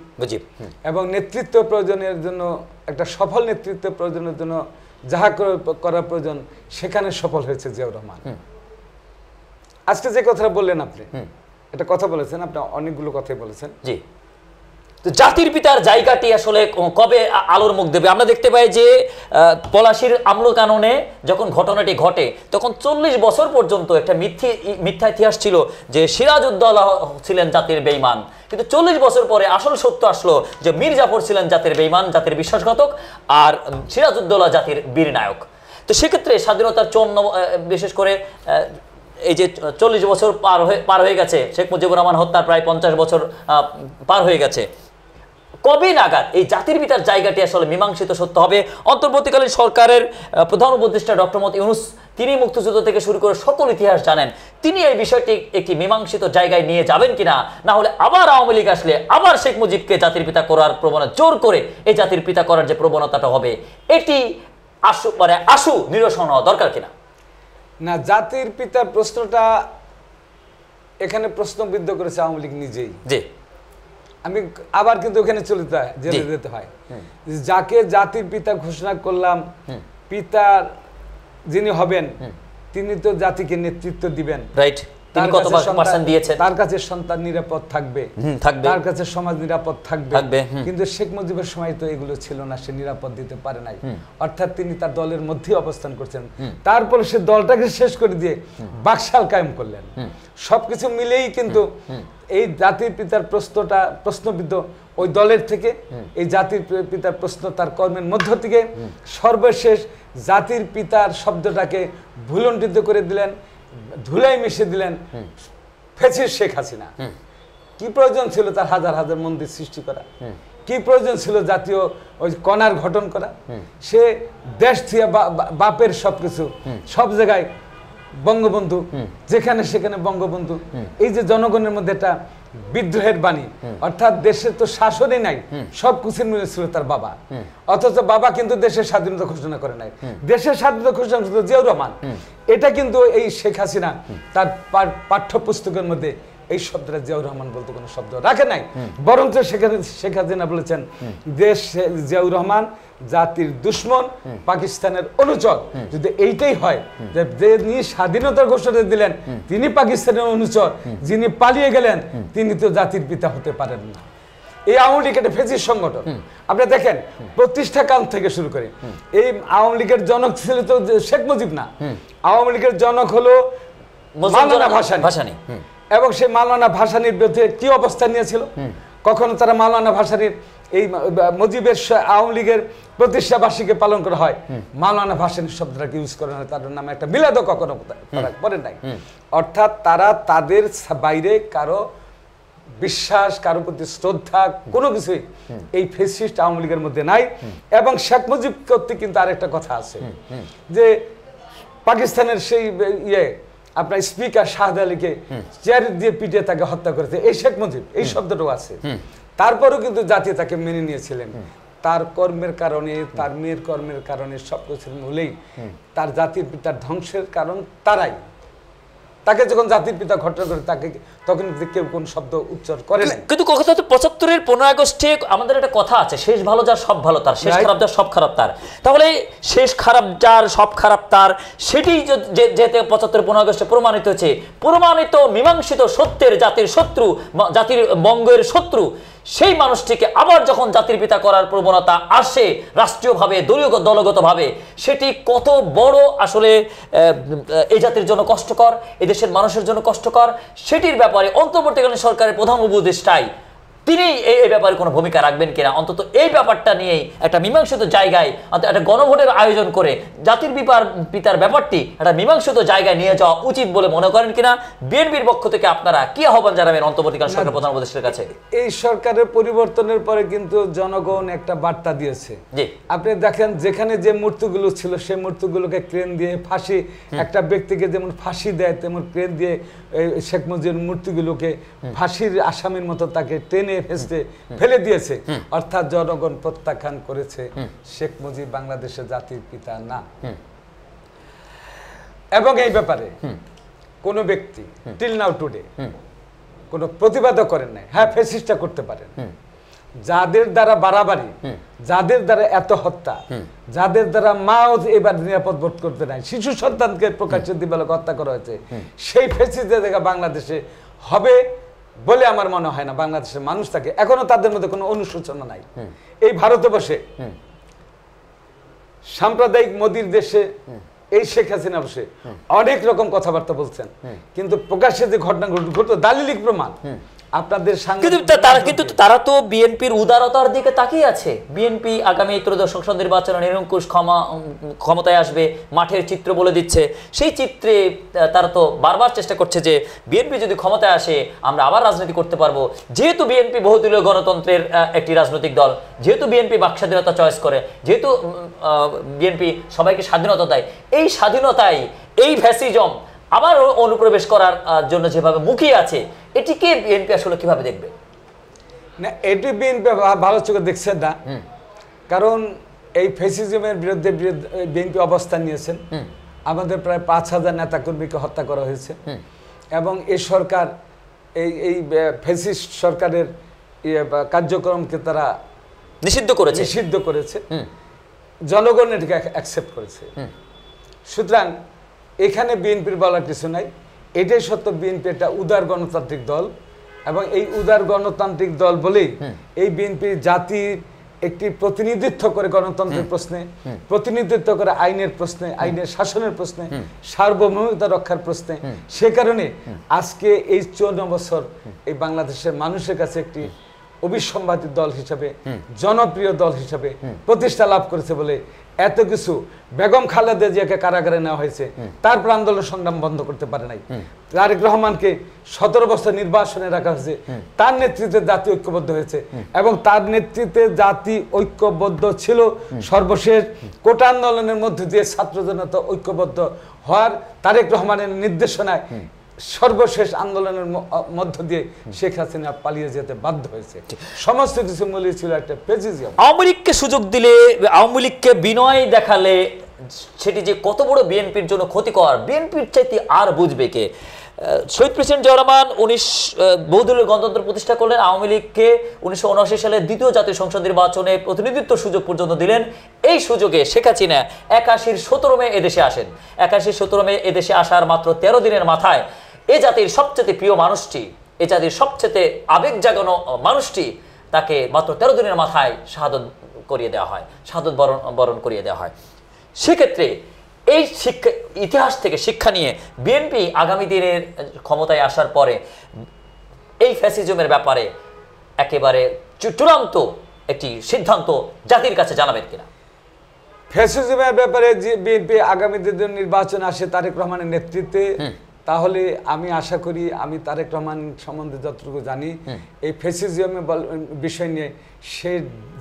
এবং নেতৃত্ব প্রয়োজনের জন্য, একটা সফল নেতৃত্ব প্রয়োজনের জন্য যাহা করা প্রয়োজন সেখানে সফল হয়েছে জিয়াউর রহমান। আজকে যে কথাটা বললেন আপনি, এটা কথা বলেছেন, আপনি অনেকগুলো কথাই বলেছেন। জি, তো জাতির পিতার জায়গাটি আসলে কবে আলোর মুখ দেবে? আমরা দেখতে পাই যে পলাশীর আমল কাননে যখন ঘটনাটি ঘটে, তখন ৪০ বছর পর্যন্ত একটা মিথ্যা ইতিহাস ছিল যে সিরাজউদ্দৌলা ছিলেন জাতির বেঈমান, কিন্তু ৪০ বছর পরে আসল সত্য আসলো যে মীর জাফর ছিলেন জাতির বেঈমান, জাতির বিশ্বাসঘাতক, আর সিরাজউদ্দৌলা জাতির বীর নায়ক। তো সেক্ষেত্রে স্বাধীনতার ৫৪, বিশেষ করে এই যে ৪০ বছর পার হয়ে গেছে, শেখ মুজিবুর রহমান হত্যার প্রায় ৫০ বছর পার হয়ে গেছে, কবে নাগাদ এই জাতির পিতার জায়গাটি আসলে মীমাংসিত সত্য হবে? অন্তর্বর্তীকালীন সরকারের প্রধান উপদেষ্টা ডক্টর মোহাম্মদ ইউনূস, তিনি মুক্তিযুদ্ধ থেকে শুরু করে সকল ইতিহাস জানেন, তিনি এই বিষয়টি একটি মীমাংসিত জায়গায় নিয়ে যাবেন কিনা? না হলে আবার আওয়ামী লীগ আসলে আবার শেখ মুজিবকে জাতির পিতা করার প্রবণতা, জোর করে এই জাতির পিতা করার যে প্রবণতাটা হবে, এটি আশু নিরসন হওয়া দরকার কিনা? না, জাতির পিতার প্রশ্নটা এখানে প্রশ্নবিদ্ধ করেছে আওয়ামী লীগ নিজেই। জি, আমি আবার কিন্তু ওখানে জেলে যেতে হয়। যাকে জাতির পিতা ঘোষণা করলাম, পিতার যিনি হবেন তিনি তো জাতিকে নেতৃত্ব দিবেন, রাইট? তার কাছে সন্তান নিরাপদ থাকবে, তার কাছে সমাজ নিরাপদ থাকবে, কিন্তু শেখ মুজিবের সময় তো এগুলো ছিল না, সে নিরাপদ দিতে পারে নাই। অর্থাৎ তিনি তার দলের মধ্যে অবস্থান করছেন, তারপরে সে দলটাকে শেষ করে দিয়ে বাকশাল কায়েম করলেন। সবকিছু মিলেই কিন্তু এই জাতির পিতার প্রশ্নবিদ্ধ ওই দলের থেকে, এই জাতির পিতার প্রশ্ন তার কর্মের মধ্য থেকে সর্বশেষ জাতির পিতার শব্দটাকে ভুলণ্ঠিত করে দিলেন, ধুলাই মিশে দিলেন ফ্যাসিস্ট শেখ হাসিনা। কি প্রয়োজন ছিল তার হাজার হাজার মন্দির সৃষ্টি করা? কি প্রয়োজন ছিল জাতীয় ওই কণার গঠন করা? সে দেশ থেকে বাপের সবকিছু, সব জায়গায় বঙ্গবন্ধু, যেখানে সেখানে বঙ্গবন্ধু। এই যে জনগণের মধ্যে একটা বিদ্রোহের বাণী, অর্থাৎ দেশের তো শাসনই নাই, সব কিছুর মূলে ছিল তার বাবা, অথচ বাবা কিন্তু দেশের স্বাধীনতা ঘোষণা করে নাই। দেশের স্বাধীনতা ঘোষণা করেছিল জিয়াউর রহমান। এটা কিন্তু এই শেখ হাসিনা তার পাঠ্যপুস্তকের মধ্যে এই শব্দটা জিয়াউর রহমান বলতে কোনো শব্দ রাখে নাই, বরঞ্চ শেখ হাসিনা বলেছেন দেশ জিয়াউর রহমান জাতির দুশ্মন, পাকিস্তানের অনুচর। যদি এইটাই হয় যে যিনি স্বাধীনতার ঘোষণা দিলেন তিনি পাকিস্তানের অনুচর, যিনি পালিয়ে গেলেন তিনি তো জাতির পিতা হতে পারেন না। এই আওয়ামী লীগ একটা ফ্যাসিস্ট সংগঠন। আপনি দেখেন প্রতিষ্ঠাকাল থেকে শুরু করে এই আওয়ামী লীগের জনক ছিল তো শেখ মুজিব না, আওয়ামী লীগের জনক হলো মাওলানা ভাসানী। এবং সেই মাওলানা ভাসানীর বিরুদ্ধে কি অবস্থান নিয়েছিল? কখনো তারা মাওলানা ভাসানীর এই মুজিবের আওয়ামী লীগের প্রতিষ্ঠা বার্ষিকী পালন করা হয়, মাওলানা ভাসানী শব্দটাকে ইউজ করে না, তার নামে একটা মিলাদও কখনো পড়ে নাই। অর্থাৎ তারা তাদের বাইরে কারো বিশ্বাস, কারো প্রতি শ্রদ্ধা, কোনো কিছুই এই ফ্যাসিস্ট আওয়ামী লীগের মধ্যে নাই। এবং শেখ মুজিব কর্তৃক কিন্তু আরেকটা কথা আছে যে পাকিস্তানের সেই আপনার স্পিকার শাহাদ আলীকে চেয়ার দিয়ে পিটিয়ে তাকে হত্যা করেছে এই শেখ মুজিব, এই শব্দটাও আছে। তারপরেও কিন্তু জাতি তাকে মেনে নিয়েছিলেন। তার কর্মের কারণে, তার মেয়ের কর্মের কারণে, সবকিছুর মূলেই তার জাতির পিতার ধ্বংসের কারণ তারাই। তাকে যখন জাতির পিতা ঘটনা করে তাকে তখন কেউ কোন শব্দ উচ্চারণ করে না। কিন্তু কথা হচ্ছে 75-এর 15 আগস্টে আমাদের একটা কথা আছে, শেষ ভালো যার সব ভালো তার, শেষ খারাপ যার সব খারাপ তার। তাহলে শেষ খারাপ যার সব খারাপ তার, সেটি যেতে 75-15 আগস্টে প্রমাণিত হয়েছে, প্রমাণিত মীমাংসিত সত্যের জাতির শত্রু, জাতির বঙ্গের শত্রু, সেই মানুষটিকে আবার যখন জাতির পিতা করার প্রবণতা আসে রাষ্ট্রীয়ভাবে, দলীয় দলগতভাবে, সেটি কত বড় আসলে এই জাতির জন্য কষ্টকর, এই দেশের মানুষের জন্য কষ্টকর, সেটির ব্যাপারে অন্তর্বর্তীকালীন সরকারের প্রধান উপদেষ্টাই তিনি এই ব্যাপারে কোনো ভূমিকা রাখবেন কিনা, অন্তত এই ব্যাপারটা নিয়েই একটা মীমাংসিত জায়গায় একটা গণভোটের আয়োজন করে জাতির পিতার ব্যাপারটি একটা মীমাংসিত জায়গায় নিয়ে যাওয়া উচিত বলে মনে করেন কিনা? বিএনপির পক্ষ থেকে আপনারা কি আহ্বান জানাবেন অন্তর্বর্তীকালীন সরকার প্রধান উপদেষ্টার কাছে? এই সরকারের পরিবর্তনের পরে কিন্তু জনগণ একটা বার্তা দিয়েছে। আপনি দেখেন যেখানে যে মূর্তিগুলো ছিল সেই মূর্তিগুলোকে ক্রেন দিয়ে ফাঁসি, একটা ব্যক্তিকে যেমন ফাঁসি দেয় তেমন ক্রেন দিয়ে শেখ মুজিবের মূর্তিগুলোকে ফাঁসির আসামির মতো তাকে টেনে ফেলে দিয়েছে। অর্থাৎ জনগণ প্রত্যাখ্যান করেছে শেখ মুজিব বাংলাদেশের জাতির পিতা না। এবং এই ব্যাপারে কোন ব্যক্তি টিল নাও টুডে কোন প্রতিবাদও করেন নাই। হ্যাঁ, ফ্যাসিস্টটা করতে পারেন, যাদের দ্বারা বাড়াবাড়ি, যাদের দ্বারা এত হত্যা, যাদের দ্বারা মাও এবার নিরাপদ বোধ করতে নাই, শিশু সন্তানকে প্রকাশ্যে দিবালোক হত্যা করা হয়েছে, সেই ফ্যাসিস্টদের দেখা বাংলাদেশে হবে বলে আমার মনে হয় না। বাংলাদেশের মানুষ থাকে এখনো, তাদের মধ্যে কোনো অনুশোচনা নাই। এই ভারতে বসে সাম্প্রদায়িক মোদির দেশে এই শেখ হাসিনা বসে অনেক রকম কথাবার্তা বলছেন, কিন্তু প্রকাশ্যে যে ঘটনা ঘটতো দালিলিক প্রমাণ আপনাদের কিন্তু তারা তো বিএনপির উদারতার দিকে তাকিয়ে আছে। বিএনপি আগামী ত্রয়োদশ সংসদ নির্বাচনে নিরঙ্কুশ ক্ষমতায় আসবে, মাঠের চিত্র বলে দিচ্ছে। সেই চিত্রে তারা তো বারবার চেষ্টা করছে যে বিএনপি যদি ক্ষমতায় আসে আমরা আবার রাজনীতি করতে পারবো। যেহেতু বিএনপি বহুদলীয় গণতন্ত্রের একটি রাজনৈতিক দল, যেহেতু বিএনপি বাক স্বাধীনতা চয়েস করে, যেহেতু বিএনপি সবাইকে স্বাধীনতা দেয়, এই স্বাধীনতায় এই ফ্যাসিজম আবার অনুপ্রবেশ করার জন্য যেভাবে মুখিয়ে আছে, এটিকে বিএনপি আসলে কিভাবে দেখবে? না, এটি বিএনপি ভালো চোখে দেখছেন না, কারণ এই ফ্যাসিজমের বিরুদ্ধে বিএনপি অবস্থান নিয়েছেন। আমাদের প্রায় 5000 নেতাকর্মীকে হত্যা করা হয়েছে এবং এই সরকার এই ফ্যাসিস্ট সরকারের কার্যক্রমকে তারা নিষিদ্ধ করেছে, জনগণ এটাকে অ্যাকসেপ্ট করেছে। সুতরাং এখানে বিএনপির বলার কিছু নাই। এটাই সত্য, বিএনপি একটা উদার গণতান্ত্রিক দল এবং এই উদার গণতান্ত্রিক দল বলেই এই বিএনপি জাতির একটি প্রতিনিধিত্ব করে গণতন্ত্রের প্রশ্নে, প্রতিনিধিত্ব করে আইনের প্রশ্নে, আইনের শাসনের প্রশ্নে, সার্বভৌমত্ব রক্ষার প্রশ্নে। সে কারণে আজকে এই 54 বছর এই বাংলাদেশের মানুষের কাছে একটি অবিসম্বাদী দল হিসাবে, জনপ্রিয় দল হিসাবে প্রতিষ্ঠা লাভ করেছে বলে এত কিছু। বেগম খালেদা জিয়াকে কারাগারে নেওয়া হয়েছে, তারপর আন্দোলন সংগ্রাম বন্ধ করতে পারে নাই। তারেক রহমানকে 17 বছর নির্বাসনে রাখা হয়েছে, তার নেতৃত্বে জাতি ঐক্যবদ্ধ হয়েছে এবং তার নেতৃত্বে জাতি ঐক্যবদ্ধ ছিল। সর্বশেষ কোটা আন্দোলনের মধ্যে দিয়ে ছাত্র জনতা ঐক্যবদ্ধ হওয়ার তারেক রহমানের নির্দেশনায় সর্বশেষ আন্দোলনের মধ্য দিয়ে শেখ হাসিনা পালিয়ে যেতে বাধ্য হয়েছে। সমস্ত কিছু মূল্য ছিল একটা ফ্যাসিজম। আওয়ামী লীগকে সুযোগ দিলে, আওয়ামী লীগকে বিনয় দেখালে সেটি যে কত বড় বিএনপির জন্য ক্ষতিকর, বিএনপির চাইতে আর বুঝবে কে? শহীদ প্রেসিডেন্ট জিয়া রহমান বহুদলীয় গণতন্ত্র প্রতিষ্ঠা করলেন। আওয়ামী লীগকে 1979 সালে দ্বিতীয় জাতীয় সংসদ নির্বাচনে প্রতিনিধিত্ব সুযোগ পর্যন্ত দিলেন। এই সুযোগে শেখ হাসিনা 81-র 17 মে এদেশে আসেন। 81-র 17 মে এদেশে আসার মাত্র 13 দিনের মাথায় এ জাতির সবচেয়ে প্রিয় মানুষটি, এ জাতির সবচেয়ে আবেগ জাগানো মানুষটি, তাকে মাত্র 13 দিনের মাথায় শাহাদত করিয়ে দেওয়া হয়, শাহাদত বরণ করিয়ে দেওয়া হয়। সেক্ষেত্রে এই ইতিহাস থেকে শিক্ষা নিয়ে বিএনপি আগামী দিনের ক্ষমতায় আসার পরে এই ফ্যাসিজমের ব্যাপারে একেবারে চূড়ান্ত একটি সিদ্ধান্ত জাতির কাছে জানাবেন কিনা? ফ্যাসিজমের ব্যাপারে যে বিএনপি আগামী দিনের নির্বাচন আসে তারেক রহমানের নেতৃত্বে, তাহলে আমি আশা করি, আমি তারেক রহমান সম্বন্ধে যতটুকু জানি, এই ফ্যাসিজমের বিষয় নিয়ে সে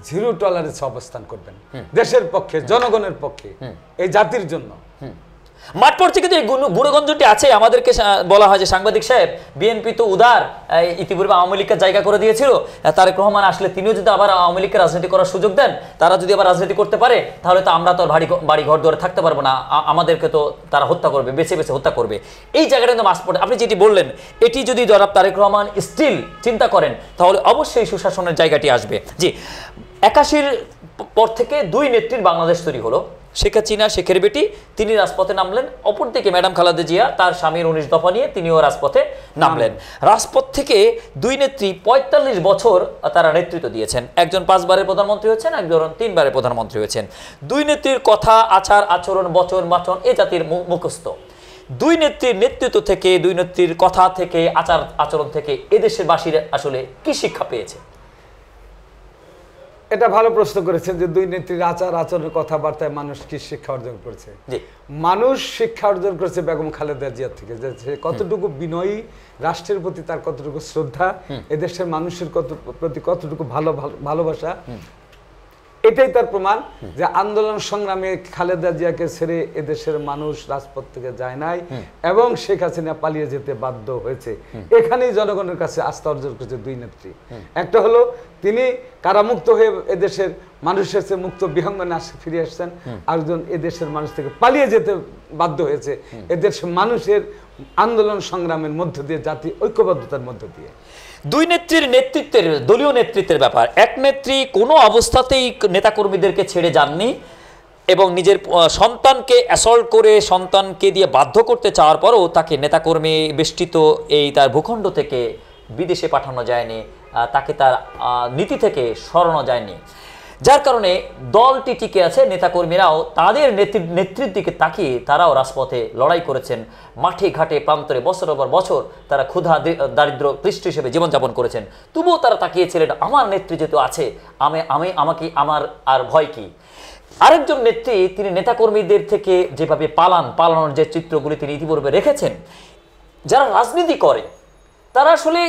জিরো টলারেন্স অবস্থান করবেন দেশের পক্ষে, জনগণের পক্ষে, এই জাতির জন্য। মাঠ পর্যায়ে কিন্তু এই গুণগঞ্জটি আছে। আমাদেরকে বলা হয় যে সাংবাদিক সাহেব বিএনপি তো উদার, ইতিপূর্বে আওয়ামী লীগকে জায়গা করে দিয়েছিল, তারেক রহমান আসলে তিনিও যদি আবার আওয়ামী লীগকে রাজনীতি করার সুযোগ দেন, তারা যদি আবার রাজনীতি করতে পারে, তাহলে তো আমরা তো আর বাড়ি ঘর ধরে থাকতে পারবো না, আমাদেরকে তো তারা হত্যা করবে, বেছে বেছে হত্যা করবে। এই জায়গাটা কিন্তু মাস পড়ে। আপনি যেটি বললেন, এটি যদি জনাব তারেক রহমান স্টিল চিন্তা করেন, তাহলে অবশ্যই সুশাসনের জায়গাটি আসবে। জি, 81-র পর থেকে দুই নেত্রীর বাংলাদেশ তৈরি হলো। শেখ হাসিনা, শেখের বেটি, তিনি রাজপথে নামলেন। অপরদিকে ম্যাডাম খালেদা জিয়া তার স্বামীর 19 দফা নিয়ে তিনিও রাজপথে নামলেন। রাজপথ থেকে দুই নেত্রী 45 বছর তারা নেতৃত্ব দিয়েছেন। একজন 5 বারের প্রধানমন্ত্রী হয়েছেন, একজন 3 বারের প্রধানমন্ত্রী হয়েছেন। দুই নেত্রীর কথা, আচার আচরণ, বচন বাচন এ জাতির মুখস্থ। দুই নেত্রীর নেতৃত্ব থেকে, দুই নেত্রীর কথা থেকে, আচার আচরণ থেকে এদেশের বাসীরা আসলে কি শিক্ষা পেয়েছে? এটা ভালো প্রশ্ন করেছেন যে দুই নেত্রীর আচার আচরণের কথাবার্তায় মানুষ কি শিক্ষা অর্জন করেছে। মানুষ শিক্ষা অর্জন করেছে বেগম খালেদা জিয়া থেকে, যে সে কতটুকু বিনয়ী, রাষ্ট্রের প্রতি তার কতটুকু শ্রদ্ধা, এদেশের মানুষের প্রতি কতটুকু ভালোবাসা, এটাই তার প্রমাণ যে আন্দোলন সংগ্রামে খালেদা জিয়াকে ছেড়ে এদেশের মানুষ রাজপথ থেকে যায় নাই এবং শেখ হাসিনা পালিয়ে যেতে বাধ্য হয়েছে। এখানেই জনগণের কাছে আস্থা অর্জন করেছে দুই নেত্রী। একটা হলো তিনি কারামুক্ত হয়ে এদেশের মানুষের চেয়ে মুক্ত বিহঙ্গনে ফিরে আসছেন, আরেকজন এদেশের মানুষ থেকে পালিয়ে যেতে বাধ্য হয়েছে এদেশের মানুষের আন্দোলন সংগ্রামের মধ্য দিয়ে, জাতি ঐক্যবদ্ধতার মধ্য দিয়ে। দুই নেত্রীর নেতৃত্বের, দলীয় নেতৃত্বের ব্যাপার। এক নেত্রী কোনো অবস্থাতেই নেতাকর্মীদেরকে ছেড়ে যাননি এবং নিজের সন্তানকে অ্যাসল্ট করে, সন্তানকে দিয়ে বাধ্য করতে চাওয়ার পরও তাকে নেতাকর্মী বেষ্টিত এই তার ভূখণ্ড থেকে বিদেশে পাঠানো যায়নি, তাকে তার নীতি থেকে সরানো যায়নি। যার কারণে দলটি টিকে আছে। নেতাকর্মীরাও তাদের নেতৃত্বের দিকে তাকিয়ে তারাও রাজপথে লড়াই করেছেন, মাঠে ঘাটে প্রান্তরে বছর পর বছর তারা ক্ষুধা দারিদ্র ক্লিষ্ট হিসেবে জীবনযাপন করেছেন। তবুও তারা তাকিয়েছিলেন, আমার নেত্রী যেহেতু আছে, আমার আর ভয় কি। আরেকজন নেত্রী, তিনি নেতাকর্মীদের থেকে যেভাবে পালানোর যে চিত্রগুলি তিনি ইতিপূর্বে রেখেছেন, যারা রাজনীতি করে তারা আসলে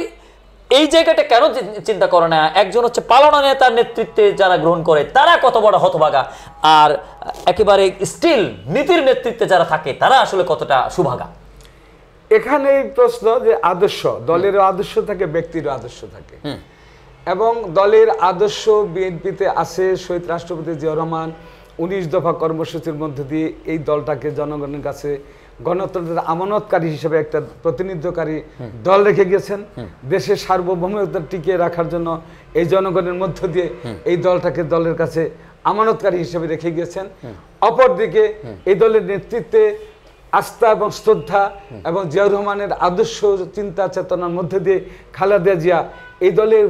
এই জায়গাটা কেন চিন্তা করে না? একজন হচ্ছে পালানো নেতার নেতৃত্বে যারা গ্রহণ করে তারা কত বড় হতভাগা, আর একেবারে স্টিল নীতির নেতৃত্বে যারা থাকে তারা আসলে কতটা সুভাগা। এখানে প্রশ্ন যে আদর্শ, দলের আদর্শ থাকে, ব্যক্তির আদর্শ থাকে, এবং দলের আদর্শ বিএনপিতে আছে। শহীদ রাষ্ট্রপতি জিয়াউর রহমান 19 দফা কর্মসূচির মধ্য দিয়ে এই দলটাকে জনগণের কাছে গণতন্ত্রের আমানতকারী হিসেবে একটা প্রতিনিধিত্বকারী দল রেখে গেছেন। দেশের সার্বভৌমত্ব টিকিয়ে রাখার জন্য এই জনগণের মধ্য দিয়ে এই দলটাকে দলের কাছে আমানতকারী হিসেবে রেখে গিয়েছেন। অপরদিকে এই দলের নেতৃত্বে আস্থা এবং শ্রদ্ধা এবং জিয়াউর রহমানের আদর্শ চিন্তা চেতনার মধ্যে দিয়ে খালেদা জিয়া এই দলের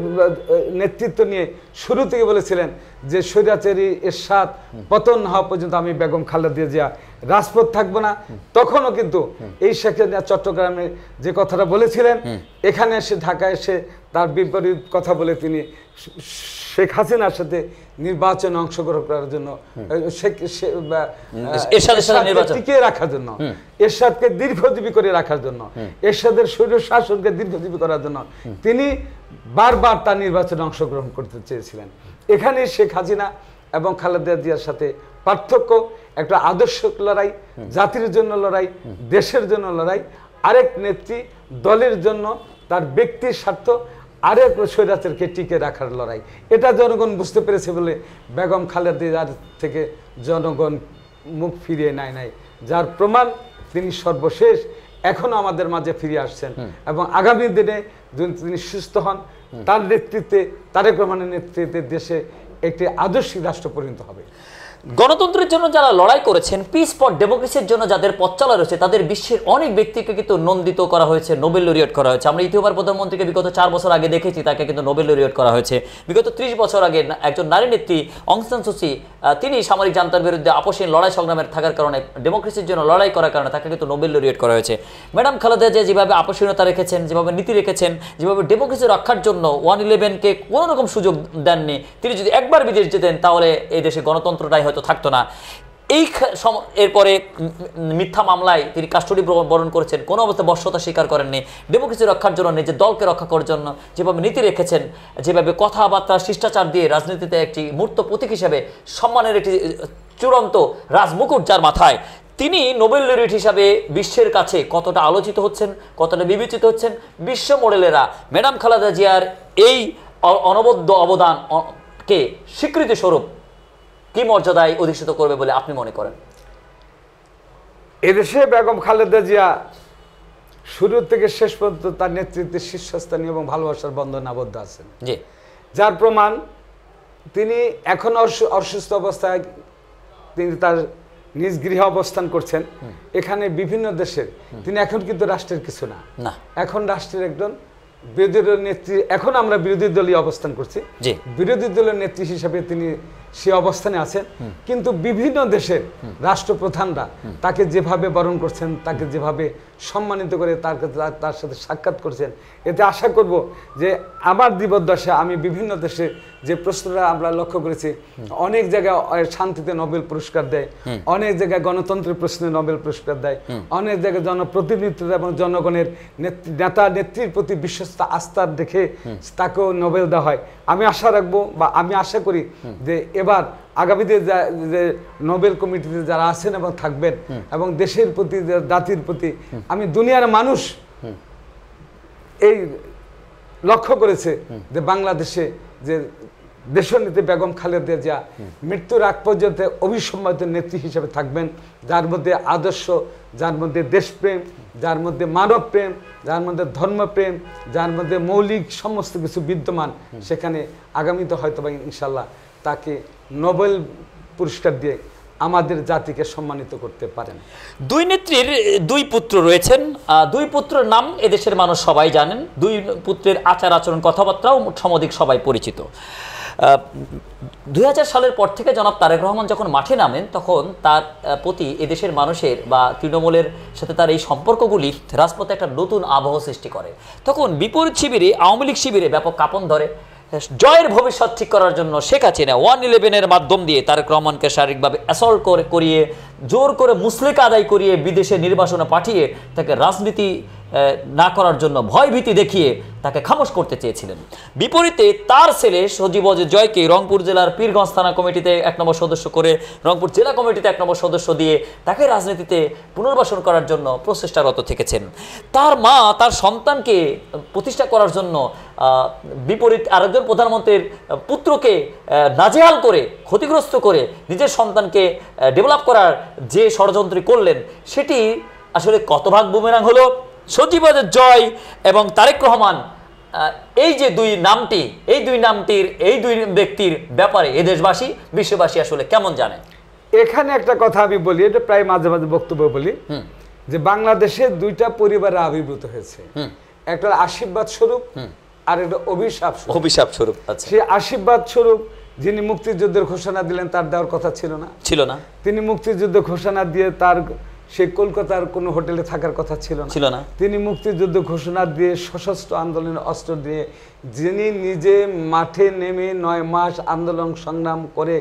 নেতৃত্ব নিয়ে শুরু থেকে বলেছিলেন যে স্বৈরাচারী এরশাদ পতন হওয়া পর্যন্ত আমি বেগম খালেদা জিয়া রাজপথ থাকবো না। তখনও কিন্তু এই শেখ হাসিনা চট্টগ্রামে যে কথাটা বলেছিলেন, এখানে এসে ঢাকায় এসে তার বিপরীত কথা বলে তিনি শেখ হাসিনার সাথে নির্বাচনে অংশগ্রহণ করার জন্য, টিকিয়ে রাখার জন্য, এরশাদকে দীর্ঘজীবী করে রাখার জন্য, এরশাদের স্বৈর শাসনকে দীর্ঘজীবী করার জন্য তিনি বারবার তার নির্বাচনে অংশগ্রহণ করতে চেয়েছিলেন। এখানে শেখ হাসিনা এবং খালেদা জিয়ার সাথে পার্থক্য একটা আদর্শ লড়াই, জাতির জন্য লড়াই, দেশের জন্য লড়াই। আরেক নেত্রী দলের জন্য তার ব্যক্তির স্বার্থ, আরেক স্বৈরাচারকে টিকে রাখার লড়াই। এটা জনগণ বুঝতে পেরেছে বলে বেগম খালেদা জিয়ার থেকে জনগণ মুখ ফিরিয়ে নাই, যার প্রমাণ তিনি সর্বশেষ এখনো আমাদের মাঝে ফিরে আসছেন এবং আগামী দিনে যদি তিনি সুস্থ হন, তার নেতৃত্বে, তারেক রহমানের নেতৃত্বে দেশে একটি আদর্শ রাষ্ট্র পরিণত হবে। গণতন্ত্রের জন্য যারা লড়াই করেছেন, পিস ফর ডেমোক্রেসির জন্য যাদের পথ চলা রয়েছে, তাদের বিশ্বের অনেক ব্যক্তিকে কিন্তু নন্দিত করা হয়েছে, নোবেল লরিয়েট করা হয়েছে। আমরা ইথিওপিয়ার প্রধানমন্ত্রীকে বিগত 4 বছর আগে দেখেছি, তাকে কিন্তু নোবেল লরিয়েট করা হয়েছে। বিগত 30 বছর আগে একজন নারী নেত্রী অং সান সু চি, তিনি সামরিক জান্তার বিরুদ্ধে আপোষহীন লড়াই সংগ্রামের থাকার কারণে, ডেমোক্রেসির জন্য লড়াই করার কারণে তাকে কিন্তু নোবেল লরিয়েট করা হয়েছে। ম্যাডাম খালেদা জিয়া যেভাবে আপোষহীনতা রেখেছেন, যেভাবে নীতি রেখেছেন, যেভাবে ডেমোক্রেসি রক্ষার জন্য 111-কে কোনো রকম সুযোগ দেননি, তিনি যদি একবার বিদেশ যেতেন তাহলে এই দেশে গণতন্ত্রটাই হয়তো থাকতো না। এরপরে মিথ্যা মামলায় তিনি কাস্টডি বরণ করেছেন, কোনো অবস্থায় বর্ষতা স্বীকার করেননি। ডেমোক্রেসি রক্ষার জন্য, নিজের দলকে রক্ষা করার জন্য যেভাবে নীতি রেখেছেন, যেভাবে কথাবার্তা শিষ্টাচার দিয়ে রাজনীতিতে একটি মূর্ত প্রতীক হিসেবে সম্মানের একটি চূড়ান্ত রাজমুকুট যার মাথায়, তিনি নোবেল লরিয়েট হিসাবে বিশ্বের কাছে কতটা আলোচিত হচ্ছেন, কতটা বিবেচিত হচ্ছেন, বিশ্ব মডেলেরা ম্যাডাম খালেদা জিয়ার এই অনবদ্য অবদানকে স্বীকৃতি স্বরূপ কি মর্যাদায় অধিষ্ঠিত করবে বলে আপনি মনে করেন? এদেশে বেগম খালেদা জিয়া শুরু থেকে শেষ পর্যন্ত তার নেতৃত্বে শীর্ষস্থানীয় এবং ভালোবাসার বন্ধন আবদ্ধ আছেন, জি, যার প্রমাণ তিনি এখন অসুস্থ অবস্থায় তিনি তার নিজ গৃহে অবস্থান করছেন। এখানে বিভিন্ন দেশের তিনি এখন কিন্তু রাষ্ট্রের কিছু না, এখন রাষ্ট্রের একজন বিরোধী দলের নেত্রী। এখন আমরা বিরোধী দলীয় অবস্থান করছি, বিরোধী দলের নেত্রী হিসাবে তিনি সে অবস্থানে আছেন। কিন্তু বিভিন্ন দেশের রাষ্ট্রপ্রধানরা তাকে যেভাবে বরণ করছেন, তাকে যেভাবে সম্মানিত করে তার সাথে সাক্ষাৎ করছেন, এতে আশা করব যে আমার জীবদ্দশা আমি বিভিন্ন দেশে যে প্রশ্নটা আমরা লক্ষ্য করেছি, অনেক জায়গায় শান্তিতে নোবেল পুরস্কার দেয়, অনেক জায়গায় গণতন্ত্রের প্রশ্নে নোবেল পুরস্কার দেয়, অনেক জায়গায় জনপ্রতিনিধিত্ব এবং জনগণের নেতা নেত্রীর প্রতি বিশ্বস্ত আস্থার দেখে তাকেও নোবেল দেওয়া হয়। আমি আশা রাখবো বা আমি আশা করি যে এবার আগামীতে যে নোবেল কমিটিতে যারা আছেন এবং থাকবেন এবং দেশের প্রতি জাতির প্রতি, আমি দুনিয়ার মানুষ এই লক্ষ্য করেছে যে বাংলাদেশে যে দেশনেত্রী বেগম খালেদা জিয়া মৃত্যুর আগ পর্যন্ত অবিসম্বাদিত নেত্রী হিসেবে থাকবেন, যার মধ্যে আদর্শ, যার মধ্যে দেশপ্রেম, যার মধ্যে মানবপ্রেম, যার মধ্যে ধর্মপ্রেম, যার মধ্যে মৌলিক সমস্ত কিছু বিদ্যমান। সেখানে আগামীতে হয়তো বা ইনশাল্লাহ তাকে নোবেল পুরস্কার দিয়ে আমাদের জাতিকে সম্মানিত করতে পারেন। দুই নেত্রীর দুই পুত্র রয়েছেন, দুই পুত্রের নাম এদেশের মানুষ সবাই জানেন, দুই পুত্রের আচার আচরণ কথাবার্তাও সমধিক সবাই পরিচিত। 2000 সালের পর থেকে জনাব তারেক রহমান যখন মাঠে নামেন তখন তার প্রতি এদেশের মানুষের বা তৃণমূলের সাথে তার এই সম্পর্কগুলি রাজপথে একটা নতুন আবহ সৃষ্টি করে। তখন বিপরীত শিবিরে, আওয়ামী লীগ শিবিরে ব্যাপক কাঁপন ধরে। জয়ের ভবিষ্যৎ ঠিক করার জন্য শেখ হাসিনা 111-এর মাধ্যম দিয়ে তারেক রহমানকে শারীরিকভাবে অ্যাসল্ট করিয়ে জোর করে মুসলেকা আদায় করিয়ে বিদেশে নির্বাসনে পাঠিয়ে তাকে রাজনীতি না করার জন্য ভয়ভীতি দেখিয়ে তাকে খামোশ করতে চেয়েছিলেন। বিপরীতে তার ছেলে সজীব জয়কে রংপুর জেলার পীরগঞ্জ থানা কমিটিতে 1 নম্বর সদস্য করে, রংপুর জেলা কমিটিতে 1 নম্বর সদস্য দিয়ে তাকে রাজনীতিতে পুনর্বাসন করার জন্য প্রচেষ্টারত থেকেছেন। তার মা তার সন্তানকে প্রতিষ্ঠা করার জন্য বিপরীত আরেকজন প্রধানমন্ত্রীর পুত্রকে নাজেহাল করে, ক্ষতিগ্রস্ত করে নিজের সন্তানকে ডেভেলপ করার যে ষড়যন্ত্র করলেন, সেটি আসলে কত ভাগ বুমেরাং হলো? সজীব জয় এবং তারেক রহমান, এই যে দুই নামটি, এই দুই ব্যক্তির ব্যাপারে এদেশবাসী, বিশ্ববাসী আসলে কেমন জানে? এখানে একটা কথা আমি বলি, এটা প্রায় মাঝে মাঝে বক্তব্য বলি, যে বাংলাদেশে দুইটা পরিবার আবির্ভূত হয়েছে, একটা আশীর্বাদ স্বরূপ আর একটা অভিশাপ স্বরূপ। সেই আশীর্বাদ স্বরূপ যিনি মুক্তিযুদ্ধের ঘোষণা দিলেন তার দেওয়ার কথা ছিল না। তিনি মুক্তিযুদ্ধ ঘোষণা দিয়ে তার সেই কলকাতার কোনো হোটেলে থাকার কথা ছিল না। তিনি মুক্তিযুদ্ধ ঘোষণা দিয়ে সশস্ত্র আন্দোলনের অস্ত্র দিয়ে যিনি নিজে মাঠে নেমে 9 মাস আন্দোলন সংগ্রাম করে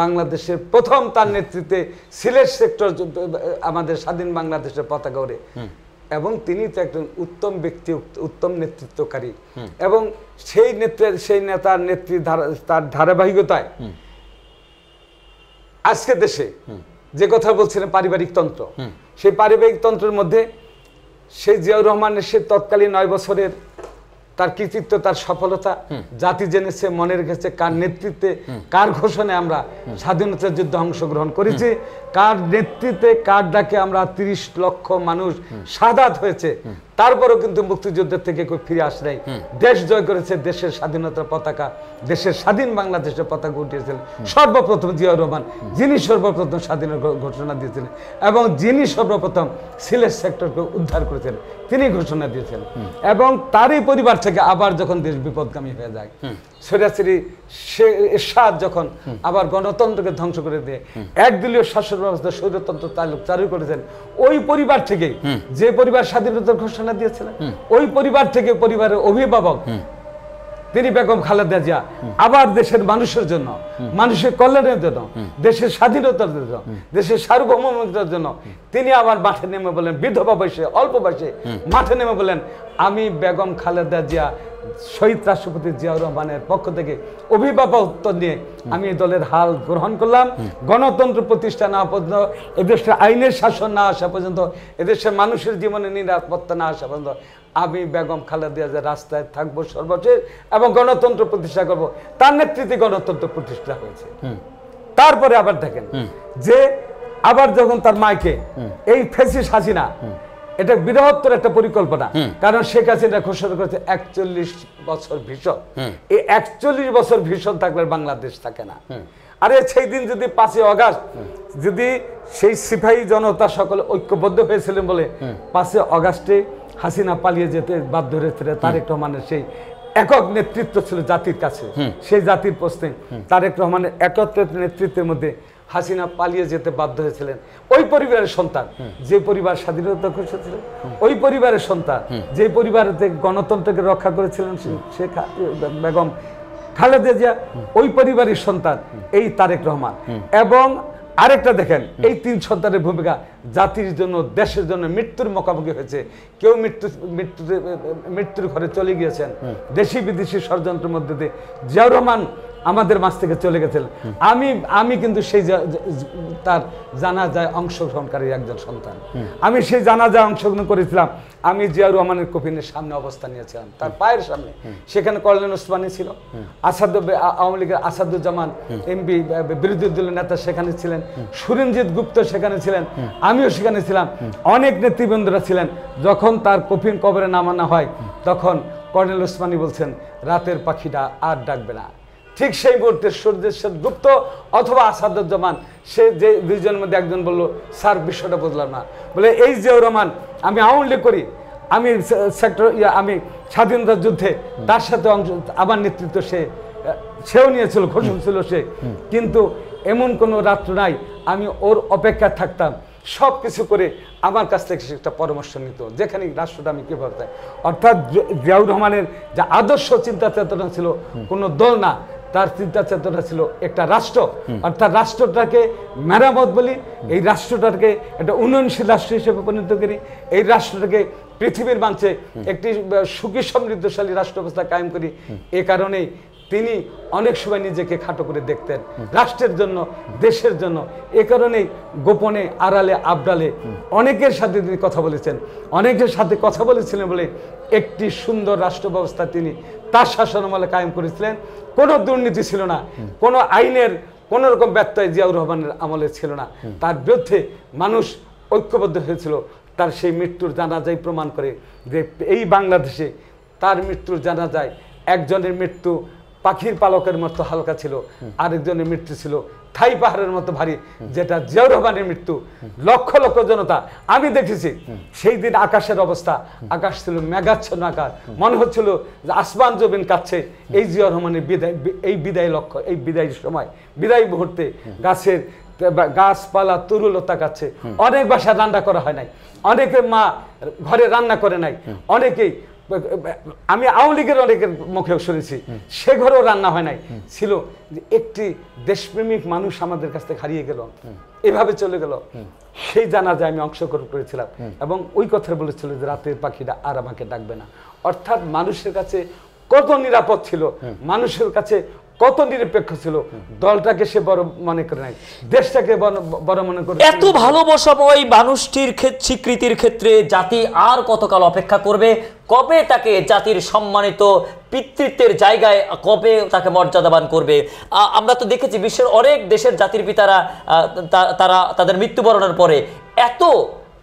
বাংলাদেশের প্রথম তার নেতৃত্বে সিলেট সেক্টর আমাদের স্বাধীন বাংলাদেশের পতাকা ওড়ে, এবং তিনি তো একজন উত্তম ব্যক্তি, উত্তম নেতৃত্বকারী, এবং সেই নেতার নেত্রী তার ধারাবাহিকতায় আজকে দেশে যে কথা বলছিলেন পারিবারিক তন্ত্র, সেই পারিবারিক তন্ত্রের মধ্যে সেই জিয়াউর রহমানের সে তৎকালীন 9 বছরের তার কৃতিত্ব, তার সফলতা জাতি জেনেছে, মনে রেখেছে। কার নেতৃত্বে, কার ঘোষণায় আমরা স্বাধীনতার যুদ্ধে অংশগ্রহণ করেছি, কার নেতৃত্বে, কার ডাকে আমরা 30 লক্ষ মানুষ শাহাদাত হয়েছে, তারপরেও কিন্তু মুক্তিযুদ্ধের থেকে কেউ ফিরে আসে নাই। দেশ জয় করেছে, দেশের স্বাধীনতার পতাকা, দেশের স্বাধীন বাংলাদেশের পতাকা উঠিয়েছিলেন সর্বপ্রথম জিয়াউর রহমান, যিনি সর্বপ্রথম স্বাধীনতার ঘোষণা দিয়েছিলেন এবং যিনি সর্বপ্রথম সিলেট সেক্টরকে উদ্ধার করেছেন, তিনি ঘোষণা দিয়েছেন। এবং তারই পরিবার থেকে আবার যখন দেশ বিপদগামী হয়ে যায়, সরাসরি এরশাদ যখন আবার গণতন্ত্রকে ধ্বংস করে দিয়ে একদলীয় শাসন ব্যবস্থা, স্বৈরতন্ত্র চালু করেছেন, ওই পরিবার থেকে, যে পরিবার স্বাধীনতার ঘোষণা দিয়েছিলেন, ওই পরিবার থেকে পরিবারের অভিভাবক তিনি বেগম খালেদা জিয়া আবার দেশের মানুষের জন্য, মানুষের কল্যাণের জন্য, দেশের স্বাধীনতার জন্য, দেশের সার্বভৌমত্বের জন্য তিনি আবার মাঠে নেমে বলেন, বিধবা বয়সে, অল্প বয়সে মাঠে নেমে বলেন, আমি বেগম খালেদা জিয়া শহীদ রাষ্ট্রপতি জিয়াউর রহমানের পক্ষ থেকে অভিভাবকত্ব নিয়ে আমি এই দলের হাল গ্রহণ করলাম। গণতন্ত্র প্রতিষ্ঠা না পর্যন্ত, এদেশের আইনের শাসন না আসা পর্যন্ত, এদেশের মানুষের জীবনে নিরাপত্তা না আসা পর্যন্ত আমি বেগম খালেদা জিয়ার রাস্তায় থাকবো সর্বশেষ এবং গণতন্ত্র প্রতিষ্ঠা করব। তার নেতৃত্বে গণতন্ত্র প্রতিষ্ঠা হয়েছে। তারপরে আবার দেখেন যে আবার যখন তার মাকে এই ফ্যাসিস্ট হাসিনা, এটা বৃহত্তর একটা পরিকল্পনা, কারণ শেখ হাসিনা ঘোষণা করেছে 41 বছর ভীষণ। এই 41 বছর ভীষণ থাকলে বাংলাদেশ থাকে না। আরে সেই দিন যদি 5ই আগস্ট যদি সেই সিপাহী জনতা সকলে ঐক্যবদ্ধ হয়েছিলেন বলে 5ই আগস্টে হাসিনা পালিয়ে যেতে বাধ্য হয়েছিল, তারেক রহমানের সেই একক নেতৃত্ব ছিল জাতির কাছে, সেই জাতির প্রশ্নে তারেক রহমানের একত্রিত নেতৃত্বের মধ্যে হাসিনা পালিয়ে যেতে বাধ্য হয়েছিলেন। ওই পরিবারের সন্তান, যে পরিবার স্বাধীনতা ঘোষণা ছিল, ওই পরিবারের সন্তান, যে পরিবারেতে গণতন্ত্রকে রক্ষা করেছিলেন শেখ বেগম খালেদা জিয়া, ওই পরিবারের সন্তান এই তারেক রহমান। এবং আরেকটা দেখেন, এই 3 সন্তানের ভূমিকা জাতির জন্য, দেশের জন্য মৃত্যুর মুখোমুখি হয়েছে। কেউ মৃত্যুর ঘরে চলে গিয়েছেন দেশি বিদেশি ষড়যন্ত্রের মধ্যে দিয়ে। জিয়াউর রহমান আমাদের মাঝ থেকে চলে গেছেন। আমি কিন্তু সেই তার জানাজায় অংশগ্রহণকারী একজন সন্তান। আমি সেই জানাজায় অংশগ্রহণ করেছিলাম। আমি জিয়াউর রহমানের কফিনের সামনে অবস্থান নিয়েছিলাম, তার পায়ের সামনে। সেখানে কর্নেল ওসমানী ছিল, আওয়ামী লীগের আসাদুজ্জামান এমপি বিরোধী দলের নেতা সেখানে ছিলেন, সুরঞ্জিত গুপ্ত সেখানে ছিলেন, আমিও সেখানে ছিলাম, অনেক নেতৃবৃন্দরা ছিলেন। যখন তার কফিন কবরে নামানো হয় তখন কর্নেল ওসমানী বলছেন, রাতের পাখিটা আর ডাকবে না। ঠিক সেই মুহূর্তে সুরঞ্জিত গুপ্ত অথবা আসাদুজ্জামান, সে যে দুইজনের মধ্যে একজন বললো, স্যার বিষয়টা বুঝলাম না। বলে, এই জিয়াউর রহমান, আমি আওয়ামী লীগ করি, আমি আমি স্বাধীনতা যুদ্ধে তার সাথে আমার নেতৃত্ব সেও নিয়েছিল, ঘোষণা ছিল সে, কিন্তু এমন কোনো রাত্র নাই আমি ওর অপেক্ষায় থাকতাম। সব কিছু করে আমার কাছ থেকে সে একটা পরামর্শ নিত, যেখানে রাষ্ট্রটা আমি কীভাবে চাই। অর্থাৎ জিয়াউর রহমানের যে আদর্শ চিন্তা চেতনা ছিল কোনো দল না, তার চিন্তা চেতনা ছিল একটা রাষ্ট্র। অর্থাৎ রাষ্ট্রটাকে মেরামত বলি, এই রাষ্ট্রটাকে একটা উন্নয়নশীল রাষ্ট্র হিসেবে পরিণত করি, এই রাষ্ট্রটাকে পৃথিবীর মঞ্চে একটি সুখী সমৃদ্ধশালী রাষ্ট্র ব্যবস্থা কায়েম করি। এ কারণেই তিনি অনেক সময় নিজেকে খাটো করে দেখতেন রাষ্ট্রের জন্য, দেশের জন্য। এ কারণেই গোপনে, আড়ালে, আবডালে অনেকের সাথে তিনি কথা বলেছেন, অনেকের সাথে কথা বলেছিলেন বলে একটি সুন্দর রাষ্ট্র ব্যবস্থা তিনি তার শাসনামলে কায়েম করেছিলেন। কোনো দুর্নীতি ছিল না, কোনো আইনের কোনো রকম ব্যত্যয় জিয়াউর রহমানের আমলে ছিল না। তার বিরুদ্ধে মানুষ ঐক্যবদ্ধ হয়েছিল। তার সেই মৃত্যুর জানাজায় প্রমাণ করে যে এই বাংলাদেশে তার মৃত্যুর জানাজায় একজনের মৃত্যু পাখির পালকের মতো হালকা ছিল, আরেকজনের মৃত্যু ছিল থাই পাহাড়ের মতো ভারী, যেটা জিয়াউর রহমানের মৃত্যু। লক্ষ লক্ষ জনতা, আমি দেখেছি সেই দিন আকাশের অবস্থা, আকাশ ছিল মেঘাচ্ছন্ন আকাশ, মনে হচ্ছিল যে আসমান জমিন কাঁপছে। এই জিয়াউর রহমানের বিদায়, এই বিদায় লক্ষ্য, এই বিদায়ের সময়, বিদায় মুহূর্তে গাছপালা তরুলতা কাছে, অনেক বাসায় রান্না করা হয় নাই, অনেকে মা ঘরে রান্না করে নাই, অনেকেই, আমি আওয়ামী লীগের অনেকের মুখেও শুনেছি সে ঘরেও রান্না হয় নাই, ছিল যে একটি দেশপ্রেমিক মানুষ আমাদের কাছ থেকে হারিয়ে গেল, এভাবে চলে গেল। সেই জানাজায় আমি অংশগ্রহণ করেছিলাম এবং ওই কথা বলেছিল যে রাতের পাখিটা আর আমাকে ডাকবে না। অর্থাৎ মানুষের কাছে কত নিরাপদ ছিল, মানুষের কাছে কত নিরপেক্ষ ছিল, দলটাকে সে বড় মনে করে নাই, দেশটাকে বড় মনে করে। এত ভালোবাসাময় মানুষটির স্বীকৃতির ক্ষেত্রে জাতি আর কতকাল অপেক্ষা করবে? কবে তাকে জাতির সম্মানিত পিতৃত্বের জায়গায় কবে তাকে মর্যাদাবান করবে? আমরা তো দেখেছি বিশ্বের অনেক দেশের জাতির পিতারা তারা তাদের মৃত্যুবরণের পরে এত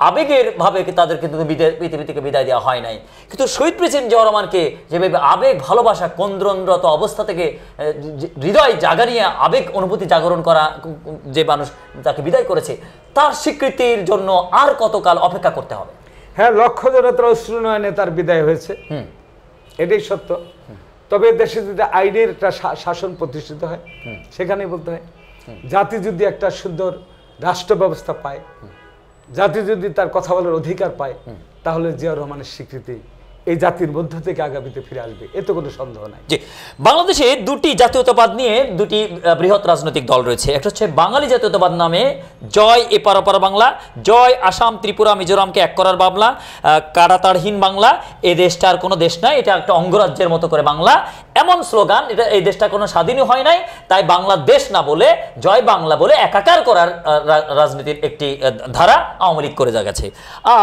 আবেগের ভাবে তাদের কিন্তু পৃথিবী থেকে বিদায় দেওয়া হয় নাই, কিন্তু শহীদ প্রেসিডেন্ট জিয়াউর রহমানকে যেভাবে আবেগ ভালোবাসা ক্রন্দনরত অবস্থা থেকে হৃদয় জাগা নিয়ে আবেগ অনুভূতি জাগরণ করা যে মানুষ তাকে বিদায় করেছে, তার স্বীকৃতির জন্য আর কতকাল অপেক্ষা করতে হবে? হ্যাঁ, লক্ষ জনতার অশ্রুনয়নে তার বিদায় হয়েছে, এটাই সত্য। তবে দেশে যদি আইনের একটা শাসন প্রতিষ্ঠিত হয়, সেখানেই বলতে হয় জাতি যদি একটা সুন্দর রাষ্ট্র ব্যবস্থা পায়, জাতি যদি তার কথা বলার অধিকার পায়, তাহলে জিয়াউর রহমানের স্বীকৃতি এই জাতির মধ্য থেকে আগামীতে ফিরে আসবে, এতে কোনো সন্দেহ নাই। জি, বাংলাদেশে দুটি জাতীয়তাবাদ নিয়ে দুটি বৃহৎ রাজনৈতিক দল রয়েছে। একটা হচ্ছে বাঙালি জাতীয়তাবাদ নামে জয় এপার ওপার বাংলা, জয় আসাম ত্রিপুরা মিজোরামকে এক করার বাংলা, কাটাতাড়হীন বাংলা, এই দেশটার কোনো দেশ নাই, এটা একটা অঙ্গরাজ্যের মতো করে বাংলা, এমন স্লোগান। এটা এই দেশটা কোনো স্বাধীনই হয় নাই, তাই বাংলাদেশ না বলে জয় বাংলা বলে একাকার করার রাজনীতির একটি ধারা আওয়ামী লীগ করে গেছে।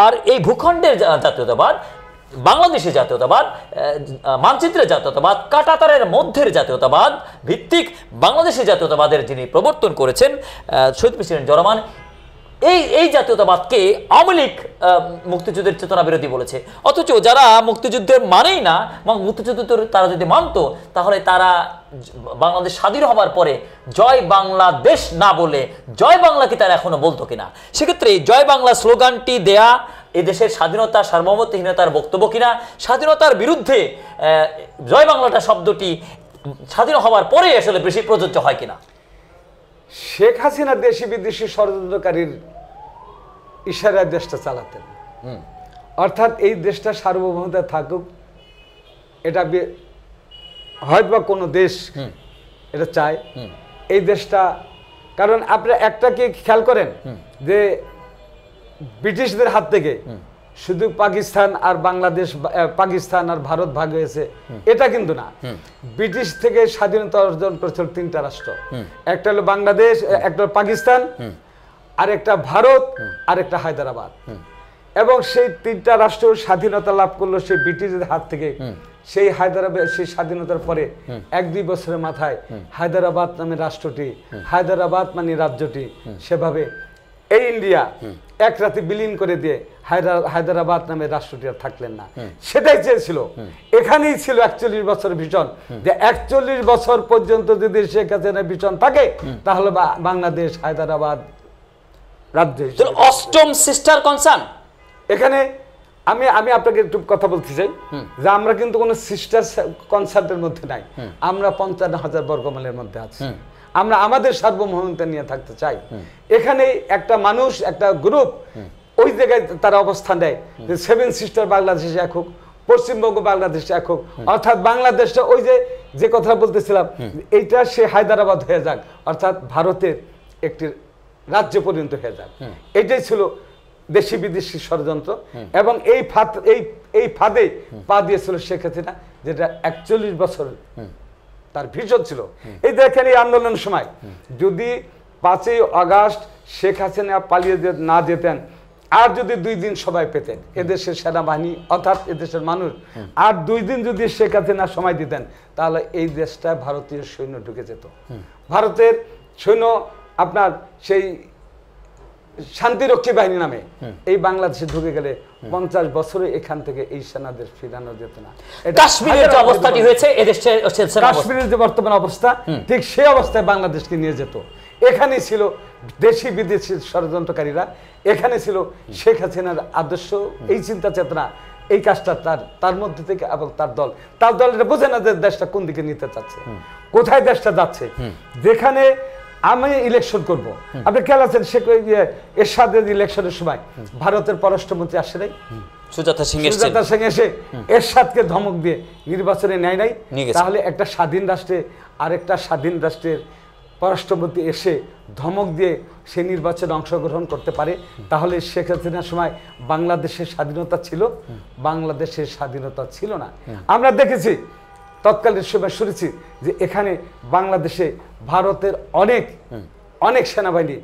আর এই ভূখণ্ডের জাতীয়তাবাদ, বাংলাদেশের জাতীয়তাবাদ, মানচিত্রের জাতীয়তাবাদ, কাঁটাতারের মধ্যের জাতীয়তাবাদ ভিত্তিক বাংলাদেশের জাতীয়তাবাদের যিনি প্রবর্তন করেছেন শহীদ প্রেসিডেন্ট জিয়া রহমান, এই জাতীয়তাবাদকে আওয়ামী লীগ মুক্তিযুদ্ধের চেতনা বিরোধী বলেছে। অথচ যারা মুক্তিযুদ্ধের মানেই না, মুক্তিযুদ্ধ তারা যদি মানত, তাহলে তারা বাংলাদেশ স্বাধীন হবার পরে জয় বাংলাদেশ না বলে জয় বাংলাকে তারা এখনো বলতো কিনা। সেক্ষেত্রে জয় বাংলা স্লোগানটি দেয়া এদেশের স্বাধীনতা সার্বভৌমত্বহীনতার বক্তব্য কিনা, স্বাধীনতার বিরুদ্ধে জয় বাংলাটা শব্দটি স্বাধীন হওয়ার পরে আসলে বেশি প্রযোজ্য হয় কিনা। শেখ হাসিনা দেশি বিদেশি ষড়যন্ত্রকারীর ইশারায় দেশটা চালাতেন, অর্থাৎ এই দেশটা সার্বভৌমতা থাকুক, এটা হয়তো বা কোনো দেশ এটা চায় এই দেশটা। কারণ আপনারা একটাকে খেয়াল করেন যে ব্রিটিশদের হাত থেকে শুধু পাকিস্তান আর বাংলাদেশ, পাকিস্তান আর ভারত ভাগ হয়েছে এটা কিন্তু না। ব্রিটিশ থেকে স্বাধীনতা অর্জন করেছিল তিনটা রাষ্ট্র, একটা হলো বাংলাদেশ, একটা হলো পাকিস্তান, আর একটা ভারত, আর একটা হায়দ্রাবাদ। এবং সেই তিনটা রাষ্ট্র স্বাধীনতা লাভ করলো সেই ব্রিটিশদের হাত থেকে। সেই হায়দ্রাবাদ, সেই স্বাধীনতার পরে 1-2 বছরের মাথায় হায়দ্রাবাদ নামে রাষ্ট্রটি, হায়দ্রাবাদ মানে রাজ্যটি, সেভাবে এই ইন্ডিয়া এক রাতে বিলীন করে দিয়ে হায়দ্রাবাদ নামে রাষ্ট্রটি আর থাকলেন না। সেটাই চেয়েছিল, এখানেই ছিল 41 বছর ভিশন, যে 41 বছর পর্যন্ত যদি শেখ হাসিনার ভিশন থাকে তাহলে বাংলাদেশ হায়দ্রাবাদ রাজ্য। অষ্টম সিস্টার কনসার্ন এখানে আমি আপনাকে একটু কথা বলতে চাই যে আমরা কিন্তু কোনো সিস্টার কনসার্টের মধ্যে নাই, আমরা 55,000 বর্গমাইলের মধ্যে আছি। আমরা আমাদের সার্বভৌমত্ব নিয়ে থাকতে চাই। এখানে একটা মানুষ, একটা গ্রুপ ওই জায়গায় তারা অবস্থান নেয় যে 7 সিস্টার বাংলাদেশে এক হোক, পশ্চিমবঙ্গ বাংলাদেশে এক হোক, অর্থাৎ বাংলাদেশটা ওই যে কথা বলতেছিলাম এইটা সে হায়দ্রাবাদ হয়ে যাক, অর্থাৎ ভারতের একটি রাজ্য পরিণত হয়ে যাক। এটাই ছিল দেশি বিদেশি ষড়যন্ত্র। এবং এই ফাঁদে পা দিয়েছিল শেখ হাসিনা, যেটা 41 বছর তার ভিশন ছিল। এই দেখেন এই আন্দোলনের সময় যদি 5ই আগস্ট শেখ হাসিনা পালিয়ে না যেতেন, আর যদি 2 দিন সবাই পেতেন, এদেশের সেনাবাহিনী অর্থাৎ এদেশের মানুষ আর 2 দিন যদি শেখ হাসিনা সময় দিতেন, তাহলে এই দেশটায় ভারতীয় সৈন্য ঢুকে যেত। ভারতের সৈন্য আপনার সেই শান্তিরক্ষী বাহিনী নামে এই বাংলাদেশে ঢুকে গেলে 50 বছরে এখান থেকে এই সেনাদের ফিরানো যেত না। কাশ্মীরের যে অবস্থাটি হয়েছে, কাশ্মীরের যে বর্তমান অবস্থা, ঠিক সেই অবস্থায় বাংলাদেশকে নিয়ে যেত। এখানে ছিল দেশি বিদেশি ষড়যন্ত্রকারীরা, এখানে ছিল শেখ হাসিনার আদর্শ, এই চিন্তা চেতনা, এই কাজটা তার মধ্যে থেকে, এবং তার দল এটা বোঝে না যে দেশটা কোন দিকে নিতে চাচ্ছে, কোথায় দেশটা যাচ্ছে। যেখানে আমি ইলেকশন করব, আপনি খেয়াল আছেন এরশাদের ইলেকশনের সময় ভারতের পররাষ্ট্রমন্ত্রী আসে নাই, সুজাতা সিং এসে এরশাদকে ধমক দিয়ে নির্বাচনে নেয় নাই। তাহলে একটা স্বাধীন রাষ্ট্রে আরেকটা স্বাধীন রাষ্ট্রের পররাষ্ট্রমন্ত্রী এসে ধমক দিয়ে সে নির্বাচনে অংশগ্রহণ করতে পারে, তাহলে শেখ হাসিনার সময় বাংলাদেশের স্বাধীনতা ছিল? বাংলাদেশের স্বাধীনতা ছিল না। আমরা দেখেছি তৎকালীন সময় শুনেছি যে এখানে বাংলাদেশে ভারতের অনেক সেনাবাহিনী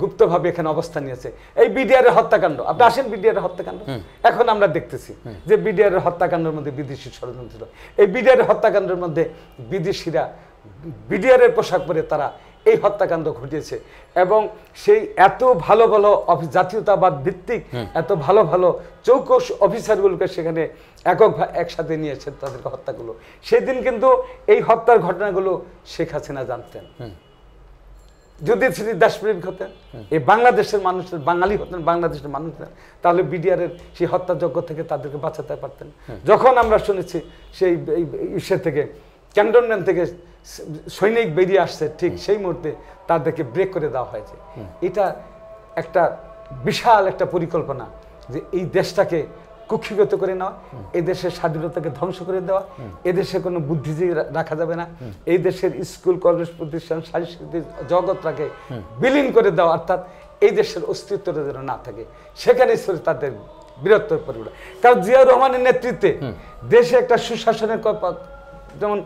গুপ্তভাবে এখানে অবস্থান নিয়েছে। এই বিডিআরের হত্যাকাণ্ড, আপনি আসেন বিডিআরের হত্যাকাণ্ড, এখন আমরা দেখতেছি যে বিডিআরের হত্যাকাণ্ডের মধ্যে বিদেশি ষড়যন্ত্র ছিল। এই বিডিআরের হত্যাকাণ্ডের মধ্যে বিদেশিরা বিডিআরের পোশাক পরে তারা এই হত্যাকাণ্ড ঘটিয়েছে। এবং সেই এত ভালো ভালো জাতীয়তাবাদ ভিত্তিক এত ভালো ভালো চৌকস অফিসারগুলোকে সেখানে একসাথে নিয়েছে, তাদেরকে হত্যাগুলো। সেদিন কিন্তু এই হত্যার ঘটনাগুলো শেখ হাসিনা জানতেন। যদি তিনি দেশপ্রেমিক হতেন, এই বাংলাদেশের মানুষের বাঙালি হতেন, বাংলাদেশের মানুষ হতেন, তাহলে বিডিআরের সেই হত্যাযজ্ঞ থেকে তাদেরকে বাঁচাতে পারতেন। যখন আমরা শুনেছি সেই ইসে থেকে, ক্যান্টনমেন্ট থেকে সৈনিক বেরিয়ে আসছে, ঠিক সেই মুহূর্তে তাদেরকে ব্রেক করে দেওয়া হয়েছে। এটা একটা বিশাল একটা পরিকল্পনা, যে এই দেশটাকে কক্ষিগত করে নেওয়া, এই দেশের স্বাধীনতাকে ধ্বংস করে দেওয়া, এদেশে কোনো বুদ্ধিজীবী রাখা যাবে না, এই দেশের স্কুল কলেজ প্রতিষ্ঠান সাংস্কৃতিক জগৎটাকে বিলীন করে দেওয়া, অর্থাৎ এই দেশের অস্তিত্বটা যেন না থাকে, সেখানে ছিল তাদের বীরত্বের পরিবার। কারণ জিয়াউর রহমানের নেতৃত্বে দেশে একটা সুশাসনের যেমন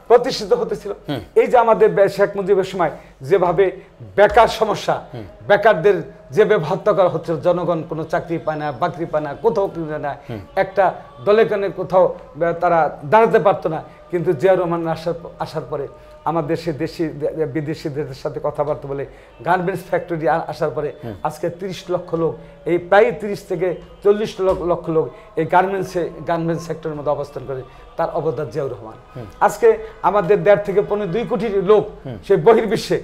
প্রতিষ্ঠিত হতেছিল। এই যে আমাদের শেখ মুজিবের সময় যেভাবে বেকার সমস্যা, বেকারদের যেভাবে হত্যা করা হচ্ছিল, জনগণ কোনো চাকরি পায় না, বাকরি পায় না, কোথাও কিনে না, একটা দলে কানে কোথাও তারা দাঁড়াতে পারতো না। কিন্তু জিয়াউর রহমান আসার পরে আমার দেশে বিদেশিদের সাথে কথাবার্তা বলে গার্মেন্টস ফ্যাক্টরি আসার পরে আজকে 30 লক্ষ লোক, এই প্রায় 30 থেকে 40 লক্ষ লোক এই গার্মেন্টস সেক্টরের মধ্যে অবস্থান করে। তার অবদান জিয়াউর রহমান। আজকে আমাদের 1.5 থেকে 2 কোটি লোক সেই বহির্বিশ্বে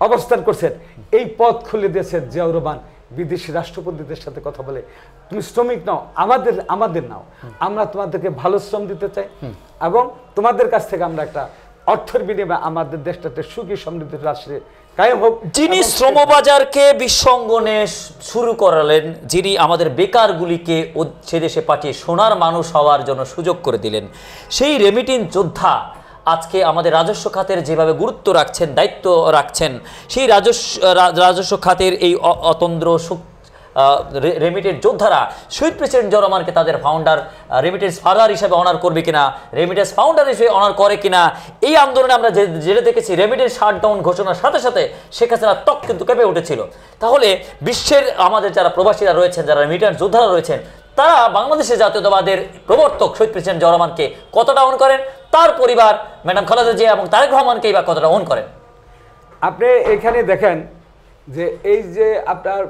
অবস্থান করছেন, এই পথ খুলে দিয়েছেন জিয়াউর রহমান। বিদেশি রাষ্ট্রপতিদের সাথে কথা বলে, তুমি শ্রমিক নাও, আমাদের নাও, আমরা তোমাদেরকে ভালো শ্রম দিতে চাই এবং তোমাদের কাছ থেকে আমরা একটা অর্থের বিনিময়ে আমাদের দেশটাতে সুখী সমৃদ্ধ রাষ্ট্রে কায়েম হোক। যিনি শ্রমবাজারকে বিসঙ্গনে শুরু করালেন, যিনি আমাদের বেকারগুলিকে সে দেশে পাঠিয়ে সোনার মানুষ হওয়ার জন্য সুযোগ করে দিলেন, সেই রেমিটেন্স যোদ্ধা আজকে আমাদের রাজস্ব খাতের যেভাবে গুরুত্ব রাখছেন, দায়িত্ব রাখছেন, সেই রাজস্ব খাতের এই অতন্দ্র রেমিটেন্স যোদ্ধারা শহীদ প্রেসিডেন্ট জিয়াউর রহমানকে তাদের ফাউন্ডার, রেমিটেন্স ফাদার হিসেবে অনার করবে কিনা, রেমিটেন্স ফাউন্ডার হিসেবে অনার করে কিনা, এই আন্দোলনে আমরা জেলে দেখেছি রেমিটেন্স শাটডাউন ঘোষণার সাথে সাথে শেখ হাসিনার ত্বক কিন্তু কেঁপে উঠেছিল। তাহলে বিশ্বের আমাদের যারা প্রবাসীরা রয়েছেন, যারা রেমিটেন্স যোদ্ধারা রয়েছেন, তারা বাংলাদেশের জাতীয়তাবাদের প্রবর্তক শহীদ প্রেসিডেন্ট জিয়াউর রহমানকে কতটা অন করেন, তার পরিবার ম্যাডাম খালেদা জিয়া এবং তারেক রহমানকেই বা কতটা অন করেন? আপনি এখানে দেখেন যে এই যে আপনার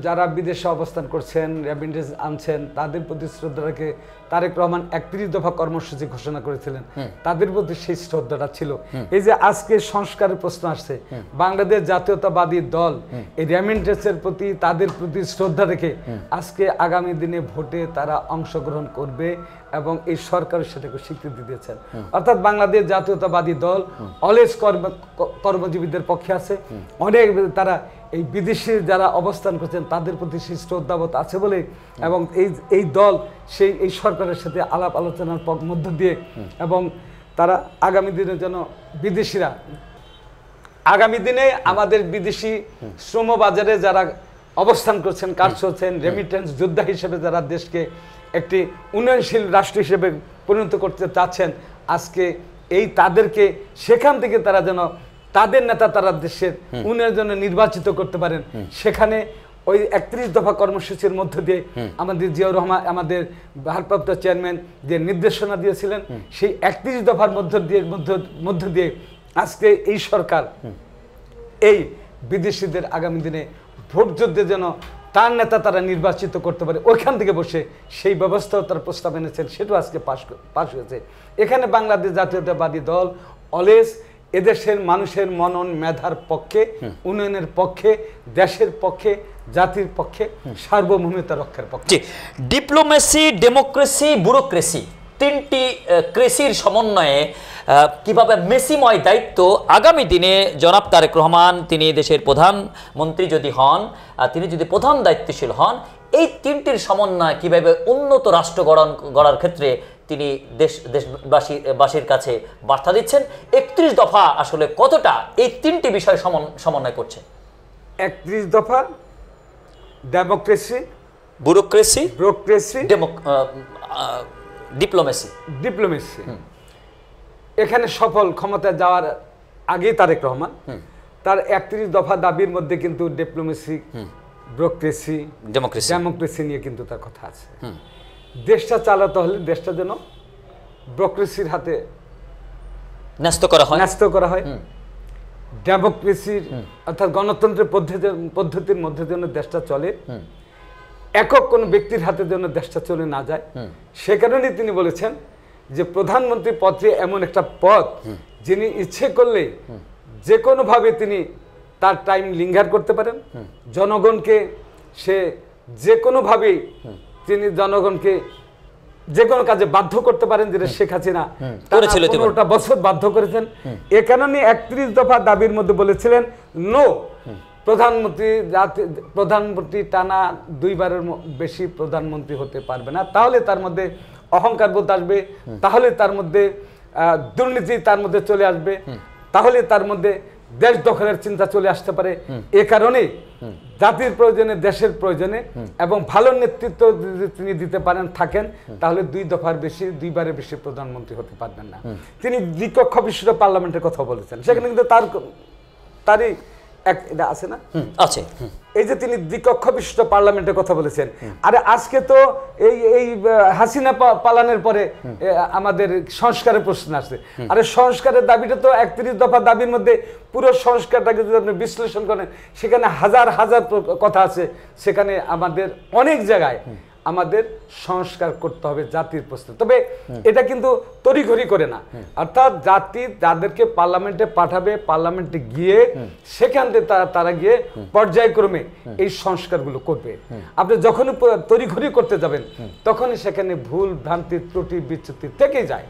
যারা বিদেশে অবস্থান করছেন, রেমিটেন্স আনছেন, তাদের প্রতি শ্রদ্ধা রেখে তারেক রহমান 31 দফা কর্মসূচি ঘোষণা করেছিলেন, তাদের প্রতি সেই শ্রদ্ধাটা ছিল। এই যে আজকে সংস্কারের প্রশ্ন আসছে, বাংলাদেশ জাতীয়তাবাদী দল এই রেমিটেন্সের প্রতি তাদের প্রতি শ্রদ্ধা রেখে আজকে আগামী দিনে ভোটে তারা অংশগ্রহণ করবে এবং এই সরকারের সেটাকে স্বীকৃতি দিয়েছেন। অর্থাৎ বাংলাদেশ জাতীয়তাবাদী দল অলওয়েজ কর্মজীবীদের পক্ষে আছে, অনেক তারা এই বিদেশে যারা অবস্থান করছেন তাদের প্রতি সেই শ্রদ্ধাবোধ আছে বলে, এবং এই দল এই সরকারের সাথে আলাপ আলোচনার মধ্য দিয়ে, এবং তারা আগামী দিনে যেন বিদেশিরা আগামী দিনে আমাদের বিদেশি শ্রমবাজারে যারা অবস্থান করছেন, কাজ করছেন, রেমিটেন্স যোদ্ধা হিসেবে যারা দেশকে একটি উন্নয়নশীল রাষ্ট্র হিসেবে পরিণত করতে চাচ্ছেন, আজকে এই তাদেরকে সেখান থেকে তারা যেন তাদের নেতা তারা দেশের উন্নয়নের জন্য নির্বাচিত করতে পারেন, সেখানে ওই 31 দফা কর্মসূচির মধ্য দিয়ে আমাদের জিয়াউর রহমান আমাদের ভারপ্রাপ্ত চেয়ারম্যান যে নির্দেশনা দিয়েছিলেন, সেই 31 দফার মধ্য দিয়ে আজকে এই সরকার এই বিদেশিদের আগামী দিনে ভোট যুদ্ধে যেন তার নেতা তারা নির্বাচিত করতে পারে, ওইখান থেকে বসে সেই ব্যবস্থাও তারা প্রস্তাব এনেছেন, সেটাও আজকে পাশ হয়েছে। এখানে বাংলাদেশ জাতীয়তাবাদী দল অলওয়েজ এদেশের মানুষের মনন মেধার পক্ষে, উন্নয়নের পক্ষে, দেশের পক্ষে, জাতির পক্ষে, সার্বভৌমত্ব রক্ষার পক্ষে। ডিপ্লোমেসি, ডেমোক্রেসি, ব্যুরোক্রেসি, তিনটি ক্রেসির সমন্বয়ে কিভাবে মেসিময় দায়িত্ব আগামী দিনে জনাব তারেক রহমান, তিনি দেশের প্রধানমন্ত্রী যদি হন, তিনি যদি প্রধান দায়িত্বশীল হন, এই তিনটির সমন্বয় কিভাবে উন্নত রাষ্ট্র গড়ার ক্ষেত্রে তিনি দেশবাসীর কাছে বার্তা দিচ্ছেন, 31 দফা আসলে কতটা এই তিনটি বিষয় সমন্বয় করছে? 31 দফা, ডেমোক্রেসি, ব্যুরোক্রেসি, ডিপ্লোমেসি, এখানে সফল ক্ষমতায় যাওয়ার আগে তারেক রহমান তার 31 দফা দাবির মধ্যে কিন্তু ডিপ্লোমেসি, ব্যুরোক্রেসি, ডেমোক্রেসি নিয়ে কিন্তু তার কথা আছে। দেশটা চালাতে হলে দেশটা যেন ব্যুরোক্রেসির হাতে ন্যস্ত করা হয়, ডেমোক্রেসির অর্থাৎ গণতন্ত্রের পদ্ধতির মধ্যে যেন দেশটা চলে, একক কোনো ব্যক্তির হাতে যেন দেশটা চলে না যায়। সে কারণে তিনি বলেছেন যে প্রধানমন্ত্রী পদে এমন একটা পদ যিনি ইচ্ছে করলে যে কোনোভাবে তিনি তার টাইম লিঙ্গার করতে পারেন, জনগণকে সে যে কোনোভাবেই তিনি জনগণকে যে কোনো কাজে বাধ্য করতে পারেন, যেটা শেখ হাসিনা 15টা বছর বাধ্য করেছেন। এ কারণে 31 দফা দাবির মধ্যে বলেছিলেন নো প্রধানমন্ত্রী টানা 2 বারের বেশি প্রধানমন্ত্রী হতে পারবে না, তাহলে তার মধ্যে অহংকার বোধ আসবে, তাহলে তার মধ্যে দুর্নীতি তার মধ্যে চলে আসবে, তাহলে তার মধ্যে দেশ দখলের চিন্তা চলে আসতে পারে। এ কারণে জাতির প্রয়োজনে, দেশের প্রয়োজনে এবং ভালো নেতৃত্ব যদি তিনি দিতে পারেন থাকেন, তাহলে 2 বারের বেশি প্রধানমন্ত্রী হতে পারবেন না। তিনি দ্বিকক্ষ বিশিষ্ট পার্লামেন্টের কথা বলেছেন, সেখানে কিন্তু তারই এটা আছে না, আছে। এই যে তিনি দ্বিকক্ষ বিশিষ্ট পার্লামেন্টের কথা বলেছেন। আরে আজকে তো এই হাসিনা পালানোর পরে আমাদের সংস্কারের প্রশ্ন আসছে। আরে সংস্কারের দাবিটা তো 31 দফা দাবির মধ্যে, পুরো সংস্কারটাকে যদি আপনি বিশ্লেষণ করেন সেখানে হাজার হাজার কথা আছে। সেখানে আমাদের অনেক জায়গায় আমাদের সংস্কার করতে হবে জাতির প্রশ্নে। তবে এটা কিন্তু তড়িঘড়ি করে না, অর্থাৎ জাতি যাদেরকে পার্লামেন্টে পাঠাবে, পার্লামেন্টে গিয়ে সেখান থেকে তারা গিয়ে পর্যায়ক্রমে এই সংস্কারগুলো করবে। আপনি যখনই তড়িঘড়ি করতে যাবেন তখনই সেখানে ভুল ভ্রান্তি ত্রুটি বিচ্যুতি থেকেই যায়।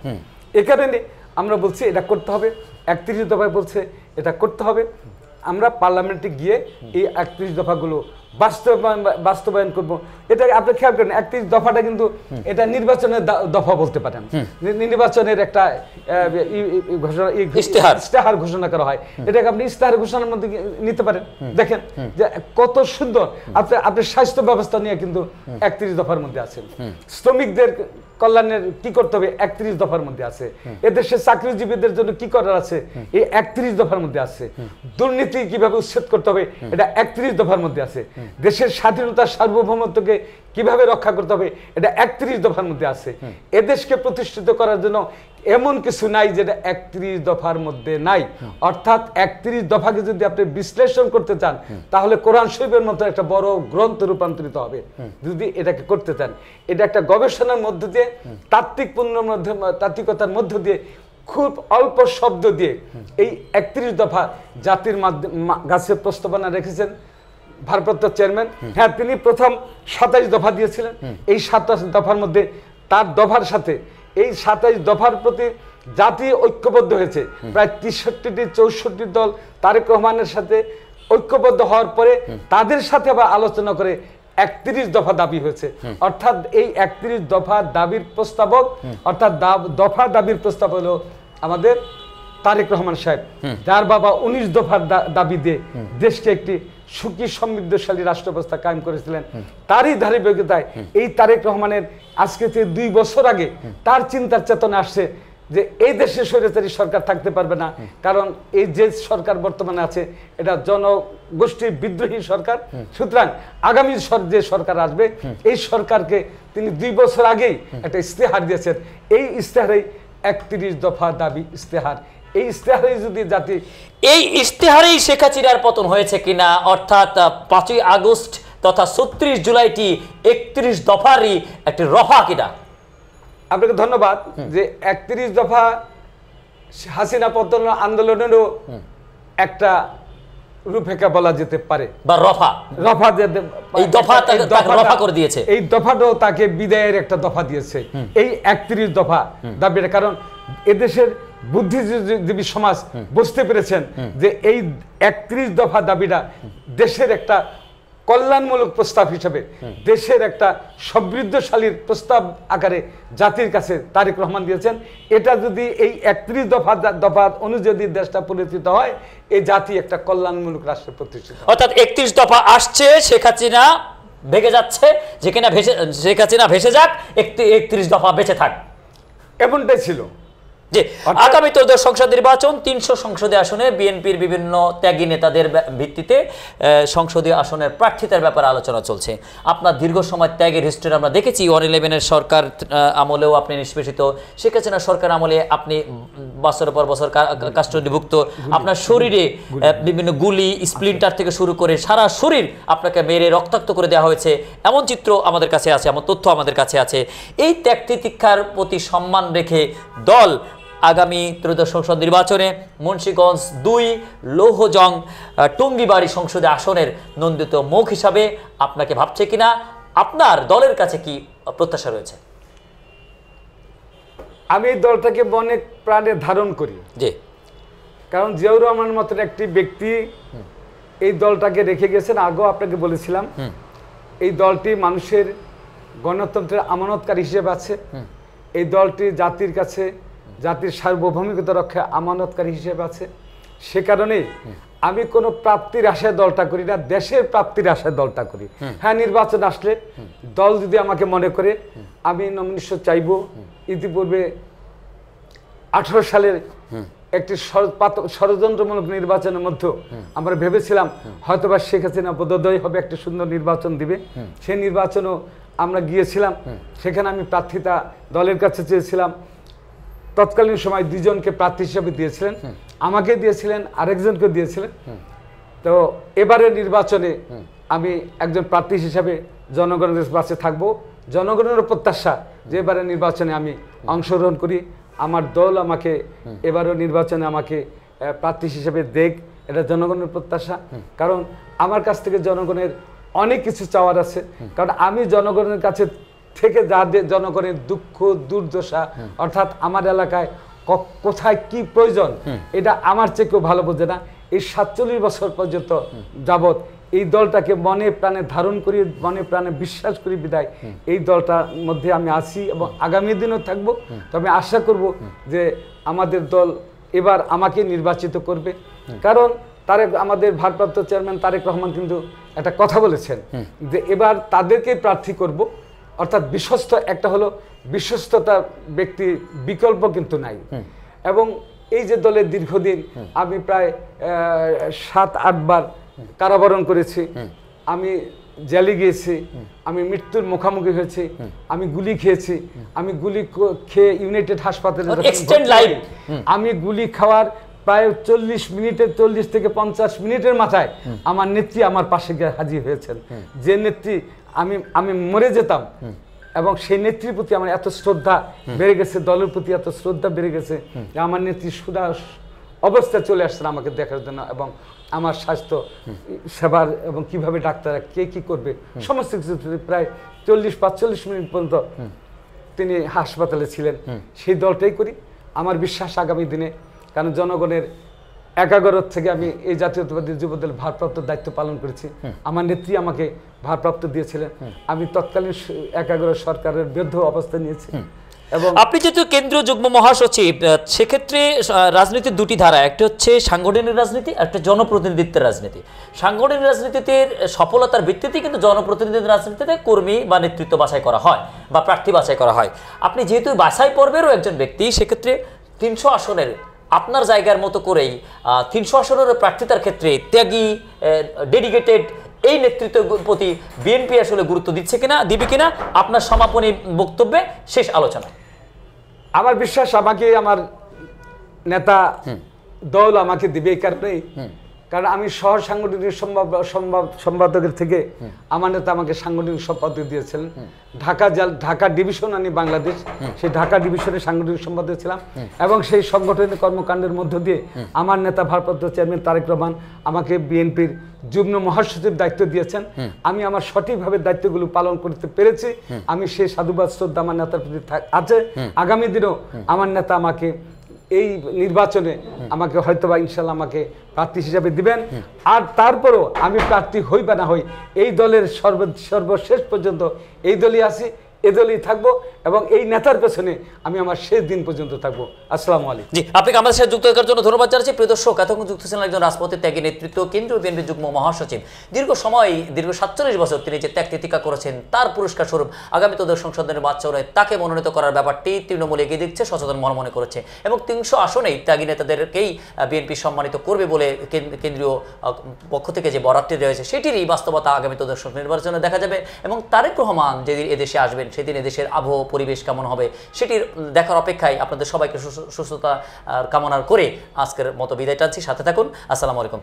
এ কারণে আমরা বলছি এটা করতে হবে, 31 দফায় বলছে এটা করতে হবে। আমরা পার্লামেন্টে গিয়ে এই 31 দফাগুলো বাস্তবায়ন করবো। এটা আপনি খেয়াল করেন, 31 দফাটা কিন্তু এটা নির্বাচনের দফা বলতে পারেন, নির্বাচনের একটা ইশতেহার ঘোষণা করা হয়। এটাকে আপনি ইশতেহার ঘোষণার মধ্যে নিতে পারেন। দেখেন যে কত সুন্দর। আপনি স্বাস্থ্য ব্যবস্থা নিয়ে কিন্তু 31 দফার মধ্যে আছেন। শ্রমিকদের কল্যাণের কি করতে হবে 31 দফার মধ্যে আছে। এদেশে চাকরিজীবীদের জন্য কি করার আছে এই 31 দফার মধ্যে আছে। দুর্নীতি কিভাবে উচ্ছেদ করতে হবে এটা 31 দফার মধ্যে আছে। দেশের স্বাধীনতা সার্বভৌমত্বকে কিভাবে রক্ষা করতে হবে এটা 31 দফার মধ্যে আছে। এদেশকে প্রতিষ্ঠিত করার জন্য এমন কিছু নাই যেটা 31 দফার মধ্যে নাই। অর্থাৎ 31 দফাকে যদি আপনি বিশ্লেষণ করতে চান তাহলে কোরআন শরীফের মতো একটা বড় গ্রন্থ রূপান্তরিত হবে। যদি এটাকে করতে চান, এটা একটা গবেষণার মধ্য দিয়ে, তাত্ত্বিকতার মধ্য দিয়ে, খুব অল্প শব্দ দিয়ে এই 31 দফা জাতির কাছে প্রস্তাবনা রেখেছেন ভারপ্রাপ্ত চেয়ারম্যান। হ্যাঁ, তিনি প্রথম 27 দফা দিয়েছিলেন। এই 27 দফার মধ্যে তার দফার সাথে এই 27 দফার প্রতি জাতি ঐক্যবদ্ধ হয়েছে। প্রায় 63-64 দল তারেক রহমানের সাথে ঐক্যবদ্ধ হওয়ার পরে তাদের সাথে আবার আলোচনা করে 31 দফা দাবি হয়েছে। অর্থাৎ এই 31 দফা দাবির প্রস্তাবক, অর্থাৎ দফা দাবির প্রস্তাব হলো আমাদের তারেক রহমান সাহেব, যার বাবা 19 দফার দাবি দিয়ে দেশকে একটি সুখী সমৃদ্ধশালী রাষ্ট্র ব্যবস্থা কায়েম করেছিলেন। তারই ধারাবাহিকতায় এই তারেক রহমানের আজকে থেকে 2 বছর আগে তার চিন্তার চেতনা আসছে যে এই দেশে স্বৈরাচারী সরকার থাকতে পারবে না, কারণ এই যে সরকার বর্তমানে আছে এটা জনগোষ্ঠীর বিদ্রোহী সরকার। সুতরাং আগামী যে সরকার আসবে এই সরকারকে তিনি 2 বছর আগেই একটা ইশতেহার দিয়েছেন। এই ইশতেহারেই 31 দফা দাবি ইশতেহার। এই ইশতেহারে যদি জাতি, এই ইশতেহারেই শেখ হাসিনার পতন হয়েছে কিনা, অর্থাৎ 5ই আগস্ট তথা 36 জুলাইটি 31 দফারই একটি রফা কিনা? আপনাকে ধন্যবাদ। যে 31 দফা হাসিনা পতন আন্দোলনেরও একটা রূপরেখা বলা যেতে পারে, বা রফা এই দফা রফা করে দিয়েছে। এই দফাটাও তাকে বিদায়ের একটা দফা দিয়েছে এই 31 দফা দাবিটা। কারণ এদেশের বুদ্ধিজীবী সমাজ বুঝতে পেরেছেন যে এই 31 দফা দাবিটা দেশের একটা কল্যাণমূলক প্রস্তাব হিসেবে, দেশের একটা সমৃদ্ধশালীর প্রস্তাব আকারে জাতির কাছে তারেক রহমান দিয়েছেন। এটা যদি এই 31 দফা অনুযায়ী দেশটা পরিচালিত হয়, এই জাতি একটা কল্যাণমূলক রাষ্ট্রে প্রতিষ্ঠিত। অর্থাৎ 31 দফা আসছে, শেখ হাসিনা ভেগে যাচ্ছে, যেখানে শেখ হাসিনা ভেসে যাক, 31 দফা বেঁচে থাক, এমনটাই ছিল। যে আগামী ত্রয়োদশ সংসদ নির্বাচন 300 সংসদীয় আসনে বিএনপির বিভিন্ন ত্যাগী নেতাদের ভিত্তিতে সংসদীয় আসনের প্রার্থিতার ব্যাপারে আলোচনা চলছে। আপনার দীর্ঘ সময় ত্যাগের হিস্ট্রি আমরা দেখেছি। 111-এর সরকার আমলেও আপনি নিষ্পেষিত, শেখ হাসিনার সরকার আমলে আপনি বছরের পর বছর কাস্টডিভুক্ত, আপনার শরীরে বিভিন্ন গুলি স্প্লিন্টার থেকে শুরু করে সারা শরীর আপনাকে মেরে রক্তাক্ত করে দেওয়া হয়েছে, এমন চিত্র আমাদের কাছে আছে, এমন তথ্য আমাদের কাছে আছে। এই ত্যাগ তিতিক্ষার প্রতি সম্মান রেখে দল আগামী ত্রয়োদশ সংসদ নির্বাচনে মুন্সিগঞ্জ 2 লৌহজং টঙ্গিবাড়ি সংসদীয় আসনের নন্দিত মুখ হিসাবে আপনাকে ভাবছে কিনা, আপনার দলের কাছে কি প্রত্যাশা রয়েছে? আমি এই দলটাকে অনেক প্রাণে ধারণ করি। জি, কারণ জিয়াউর রহমানের মতন একটি ব্যক্তি এই দলটাকে রেখে গেছেন। আগেও আপনাকে বলেছিলাম এই দলটি মানুষের গণতন্ত্রের আমানতকারী হিসেবে আছে। এই দলটি জাতির কাছে জাতির সার্বভৌমিকতা রক্ষায় আমানতকারী হিসেবে আছে। সে কারণে আমি কোনো প্রাপ্তির আশায় দলটা করি না, দেশের প্রাপ্তির আশায় দলটা করি। হ্যাঁ, নির্বাচন আসলে দল যদি আমাকে মনে করে আমি নমিনেশন চাইব। ইতিপূর্বে 18 সালের একটি ষড়যন্ত্রমূলক নির্বাচনের মধ্যে আমরা ভেবেছিলাম হয়তোবা শেখ হাসিনা পদোদয় হবে, একটা সুন্দর নির্বাচন দিবে। সেই নির্বাচনও আমরা গিয়েছিলাম, সেখানে আমি প্রার্থিতা দলের কাছে চেয়েছিলাম। তৎকালীন সময় 2 জনকে প্রার্থী হিসেবে দিয়েছিলেন, আমাকে দিয়েছিলেন, আরেকজনকে দিয়েছিলেন। তো এবারের নির্বাচনে আমি একজন প্রার্থী হিসেবে জনগণের কাছে থাকবো। জনগণের প্রত্যাশা যে এবারের নির্বাচনে আমি অংশগ্রহণ করি, আমার দল আমাকে এবারের নির্বাচনে আমাকে প্রার্থী হিসেবে দেখ, এটা জনগণের প্রত্যাশা। কারণ আমার কাছ থেকে জনগণের অনেক কিছু চাওয়ার আছে। কারণ আমি জনগণের কাছে থেকে যাদের জনগণের দুঃখ দুর্দশা, অর্থাৎ আমার এলাকায় কোথায় কি প্রয়োজন, এটা আমার চেয়ে কেউ ভালো বোঝে না। এই 47 বছর পর্যন্ত যাবৎ এই দলটাকে মনে প্রাণে ধারণ করি, মনে প্রাণে বিশ্বাস করি বিদায় এই দলটার মধ্যে আমি আছি এবং আগামী দিনও থাকব। তবে আশা করব যে আমাদের দল এবার আমাকে নির্বাচিত করবে। কারণ আমাদের ভারপ্রাপ্ত চেয়ারম্যান তারেক রহমান কিন্তু একটা কথা বলেছেন যে এবার তাদেরকেই প্রার্থী করব। অর্থাৎ বিশ্বস্ত একটা হলো বিশ্বস্ততা ব্যক্তি, বিকল্প কিন্তু নাই। এবং এই যে দলের দীর্ঘদিন আমি প্রায় 7-8 বার কারাবরণ করেছি, আমি জেলে গিয়েছি, আমি মৃত্যুর মুখোমুখি হয়েছি, আমি গুলি খেয়েছি, আমি গুলি খেয়ে ইউনাইটেড হাসপাতালে আমি গুলি খাওয়ার প্রায় 40 থেকে 50 মিনিটের মাথায় আমার নেত্রী আমার পাশে গিয়ে হাজির হয়েছেন। যে নেত্রী আমি মরে যেতাম, এবং সেই নেত্রীর প্রতি আমার এত শ্রদ্ধা বেড়ে গেছে, দলের প্রতি এত শ্রদ্ধা বেড়ে গেছে যে আমার নেত্রী সুদা অবস্থায় চলে আসছেন আমাকে দেখার জন্য, এবং আমার স্বাস্থ্য সেবার এবং কিভাবে ডাক্তাররা কে কি করবে সমস্ত কিছু প্রায় 40-45 মিনিট পর্যন্ত তিনি হাসপাতালে ছিলেন। সেই দলটাই করি। আমার বিশ্বাস আগামী দিনে, কারণ জনগণের একাগ্রত থেকে আমি এই জাতীয়তাবাদী যুবদলের ভারপ্রাপ্ত দায়িত্ব পালন করেছি। আমার নেত্রী আমাকে ভারপ্রাপ্ত দিয়েছিলেন, আমি তৎকালীন একাগ্র সরকারের বিরুদ্ধে অবস্থান নিয়েছি। এবং আপনি যেহেতু কেন্দ্রীয় যুগ্ম মহাসচিব, সেক্ষেত্রে রাজনীতির দুটি ধারা, একটা হচ্ছে সাংগঠনিক রাজনীতি, একটা জনপ্রতিনিধিত্বের রাজনীতি। সাংগঠনিক রাজনীতিতে সফলতার ভিত্তিতে কিন্তু জনপ্রতিনিধির রাজনীতিতে কর্মী বা নেতৃত্ব বাছাই করা হয় বা প্রার্থী বাছাই করা হয়। আপনি যেহেতু বাছাই পর্বেরও একজন ব্যক্তি, সেক্ষেত্রে 300 আসনের আপনার জায়গার মতো করেই 300 আসনের প্রার্থিতার ক্ষেত্রে ত্যাগী, ডেডিকেটেড এই নেতৃত্বের প্রতি বিএনপি আসলে গুরুত্ব দিচ্ছে কিনা, দিবে কিনা, আপনার সমাপনী বক্তব্যে শেষ আলোচনা। আমার বিশ্বাস আমাকে আমার নেতা দল আমাকে দিবে এই কারণেই, কারণ আমি শহর সাংগঠনিক সম্পাদকের থেকে আমার নেতা আমাকে সাংগঠনিক সম্পাদক দিয়েছিলেন। ঢাকা ডিভিশন আনি বাংলাদেশ, সেই ঢাকা ডিভিশনের সাংগঠনিক সম্পাদক ছিলাম, এবং সেই সংগঠনের কর্মকাণ্ডের মধ্য দিয়ে আমার নেতা ভারপ্রাপ্ত চেয়ারম্যান তারেক রহমান আমাকে বিএনপির যুগ্ম মহাসচিব দায়িত্ব দিয়েছেন। আমি আমার সঠিকভাবে দায়িত্বগুলো পালন করতে পেরেছি। আমি সেই সাধুবাদ শ্রদ্ধা আমার নেতার প্রতি আছে। আগামী দিনেও আমার নেতা আমাকে এই নির্বাচনে আমাকে হয়তোবা ইনশাল্লাহ আমাকে প্রার্থী হিসাবে দিবেন। আর তারপরও আমি প্রার্থী হই বা না হই, এই দলের সর্বশেষ পর্যন্ত এই দলই আছি, এই দলই থাকবো, এবং এই নেতার পেছনে আমি আমার শেষ দিন পর্যন্ত থাকবো। আসসালামু আলাইকুম। জি, আপনাকে আমাদের সাথে যুক্ত থাকার জন্য ধন্যবাদ জানাচ্ছি। প্রিয় দর্শক, এতক্ষণ যুক্ত ছিলেন একজন রাজপথের ত্যাগী নেতৃত্ব, কেন্দ্রীয় বিএনপির যুগ্ম মহাসচিব। দীর্ঘ 47 বছর তিনি যে ত্যাগ তিতিক্ষা করেছেন, তার পুরস্কার স্বরূপ আগামী তোদের সংসদ নির্বাচনে তাকে মনোনীত করার ব্যাপারটি তৃণমূল এগিয়ে দিচ্ছে, সচেতন মনে করেছে, এবং 300 আসনেই ত্যাগী নেতাদেরকেই বিএনপি সম্মানিত করবে বলে কেন্দ্রীয় পক্ষ থেকে যে বরাদ্দটি রয়েছে, সেটিরই বাস্তবতা আগামী তোদের সংসদ নির্বাচনে দেখা যাবে। এবং তারেক রহমান যেদিন এদেশে আসবেন, সেদিন এদেশের আবহাওয়া পরিবেশ কেমন হবে সেটির দেখার অপেক্ষায় আপনাদের সবাইকে সুস্থতা কামনা করে আজকের মতো বিদায় টানছি। সাথে থাকুন। আসসালামু আলাইকুম।